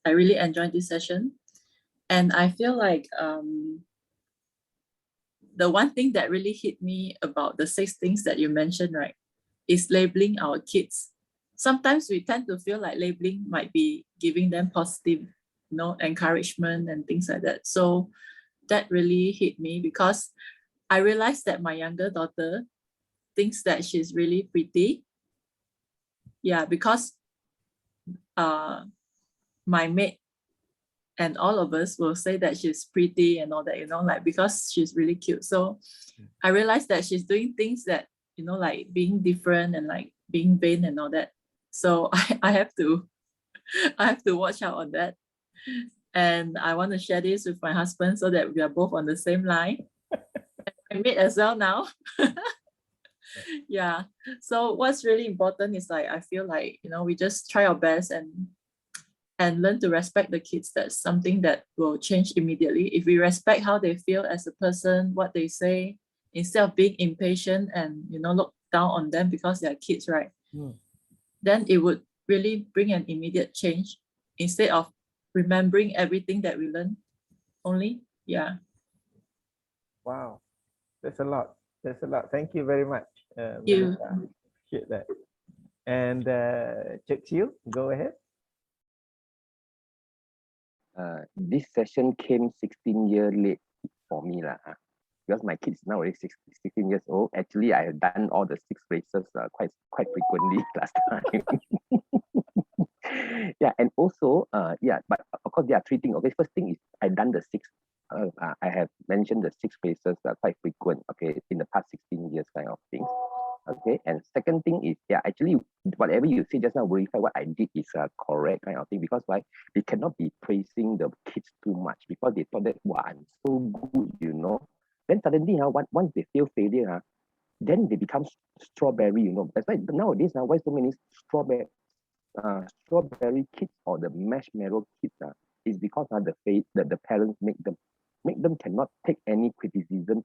really enjoyed this session, and I feel like the one thing that really hit me about the 6 things that you mentioned, right, is labeling our kids. sometimes we tend to feel like labeling might be giving them positive, encouragement and things like that. So that really hit me, because I realized that my younger daughter thinks that she's really pretty. Yeah, because my mate and all of us will say that she's pretty and all that, like, because she's really cute. So I realized that she's doing things that, like being different and like being vain and all that. So I have to watch out on that. And I want to share this with my husband so that we are both on the same line. My mate as well now. Yeah. So what's really important is, like, I feel like, we just try our best and learn to respect the kids. That's something that will change immediately. If we respect how they feel as a person, what they say, instead of being impatient and, look down on them because they're kids, right? Then it would really bring an immediate change instead of remembering everything that we learn only. Yeah. Wow. That's a lot. That's a lot. Thank you very much. Thank you. Appreciate that. And Dzoᴍᴜ, go ahead. This session came 16 years late for me, because my kids now already 16 years old. Actually, I have done all the 6 phrases quite frequently last time. Yeah, and also, but of course, there are 3 things. Okay, first thing is I've done the 6. I have mentioned the 6 phrases quite frequent. Okay, in the past 16 years, kind of thing. Okay, and second thing is, actually, whatever you say just now, verify what I did is correct, kind of thing. Because why? They cannot be praising the kids too much, because they thought that, wow, I'm so good, Then suddenly, once they feel failure, then they become strawberry, That's why nowadays, why so many strawberry kids or the marshmallow kids is because the parents make them cannot take any criticism,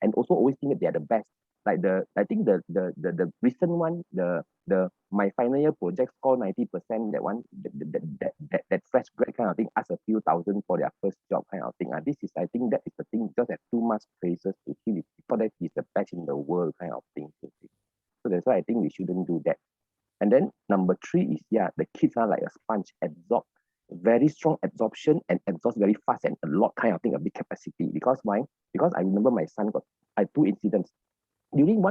and also always think that they are the best. Like I think the recent one, the my final year project score 90%, that one, that fresh grad kind of thing, ask a few thousand for their first job kind of thing. This is, I think, that is the thing, just have too much praises to him, because that he's the best in the world kind of thing. So that's why I think we shouldn't do that. And then number 3 is, the kids are like a sponge, absorb, very strong absorption, and absorbs very fast and a lot kind of thing, a big capacity. Because why? Because I remember my son got 2 incidents. During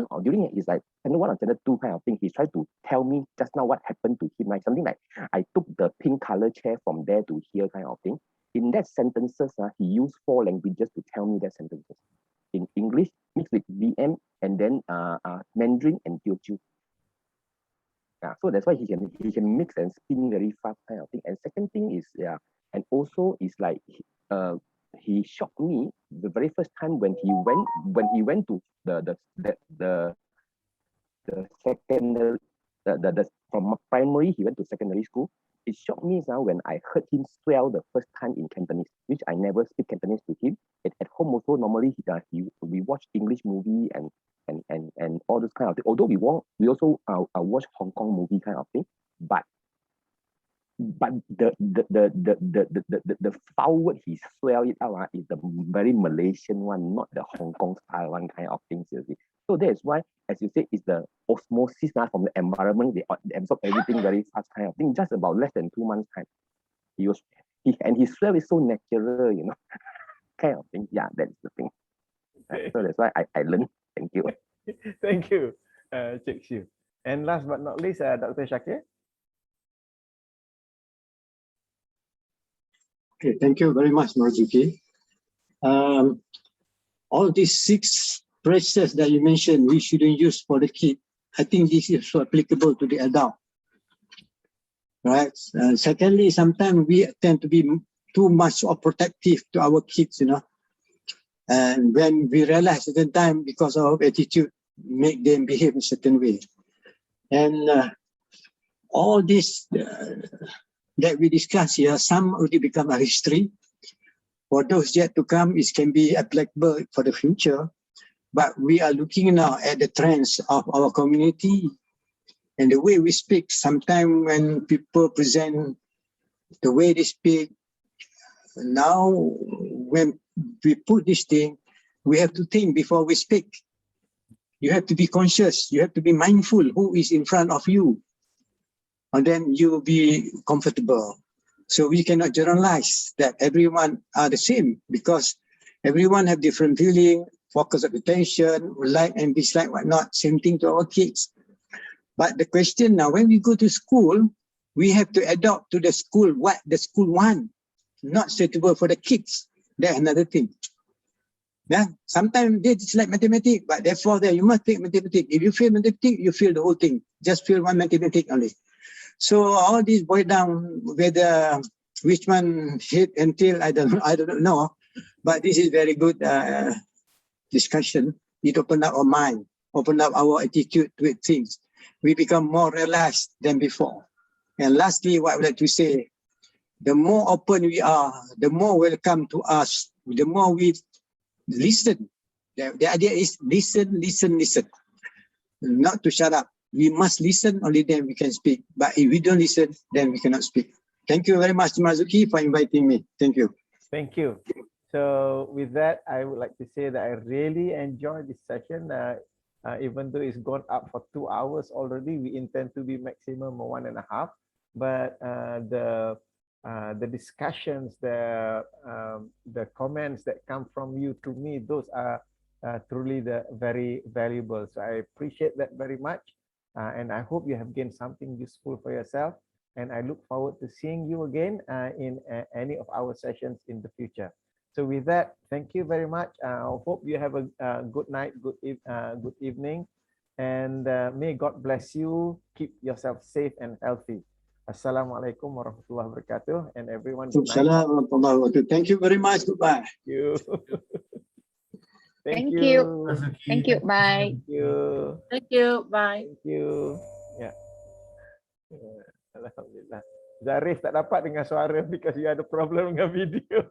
his like standard 1 or standard 2 kind of thing, he tried to tell me just now what happened to him, like something like, I took the pink color chair from there to here kind of thing. In that sentences, he used 4 languages to tell me that sentences. In English, mixed with VM, and then Mandarin and Teochew. Yeah, so that's why he can mix and spin very fast kind of thing. And second thing is, and also is like, he shocked me the very first time when he went to the secondary, from primary he went to secondary school. It shocked me now when I heard him swear the first time in Cantonese, which I never speak Cantonese to him. At home also, normally we watch English movie and all this kind of thing. Although we also watch Hong Kong movie kind of thing, but the foul word he swear it out is the very Malaysian one, not the Hong Kong style one kind of thing. You see. So that's why, as you say, it's the osmosis from the environment. They absorb everything very fast kind of thing. Just about less than 2 months time, he swear is so natural, kind of thing. Yeah, that's the thing. So that's why I learned. Thank you. Thank you, Dzoᴍᴜ. And last but not least, Dr. Shakir. Okay, thank you very much, Marzuki. All these 6 phrases that you mentioned, we shouldn't use for the kid. I think this is so applicable to the adult. Right. Secondly, sometimes we tend to be too much or protective to our kids, And when we realize at the time, because of our attitude, make them behave in a certain way. And all this that we discuss here, some already become a history. For those yet to come, it can be applicable for the future. But we are looking now at the trends of our community and the way we speak. Sometimes when people present the way they speak, now when we put this thing, we have to think before we speak. You have to be conscious. You have to be mindful who is in front of you. and then you will be comfortable. So we cannot generalize that everyone are the same, because everyone have different feeling, focus of attention, like and dislike, whatnot. Same thing to our kids. But the question now, when we go to school, we have to adopt to the school what the school want, not suitable for the kids. That's another thing. Yeah, sometimes they dislike mathematics, but therefore then you must take mathematics. If you fail mathematics, you fail the whole thing. Just fail one mathematics only. So all this boils down whether which one hit until I don't know. But this is very good discussion. It opened up our mind, opened up our attitude with things. We become more relaxed than before. And lastly, what I would like to say, the more open we are, the more welcome to us, the more we listen. The idea is listen, listen, listen. Not to shut up. We must listen, only then we can speak. But if we don't listen, then we cannot speak. Thank you very much, Marzuki, for inviting me. Thank you. Thank you. So with that, I would like to say that I really enjoyed this session. Even though it's gone up for 2 hours already, we intend to be maximum 1.5. But the discussions, the comments that come from you to me, those are truly very valuable. So I appreciate that very much. And I hope you have gained something useful for yourself. And I look forward to seeing you again in any of our sessions in the future. So with that, thank you very much. I hope you have a good night, good evening. And may God bless you. Keep yourself safe and healthy. Assalamualaikum warahmatullahi wabarakatuh. And everyone, good night. Thank you very much. Goodbye. Thank you. Thank you. Thank you. Bye. Thank you. Thank you. Bye. Thank you. Ya. Alhamdulillah. Zarif tak dapat dengan suara because you ada problem dengan video.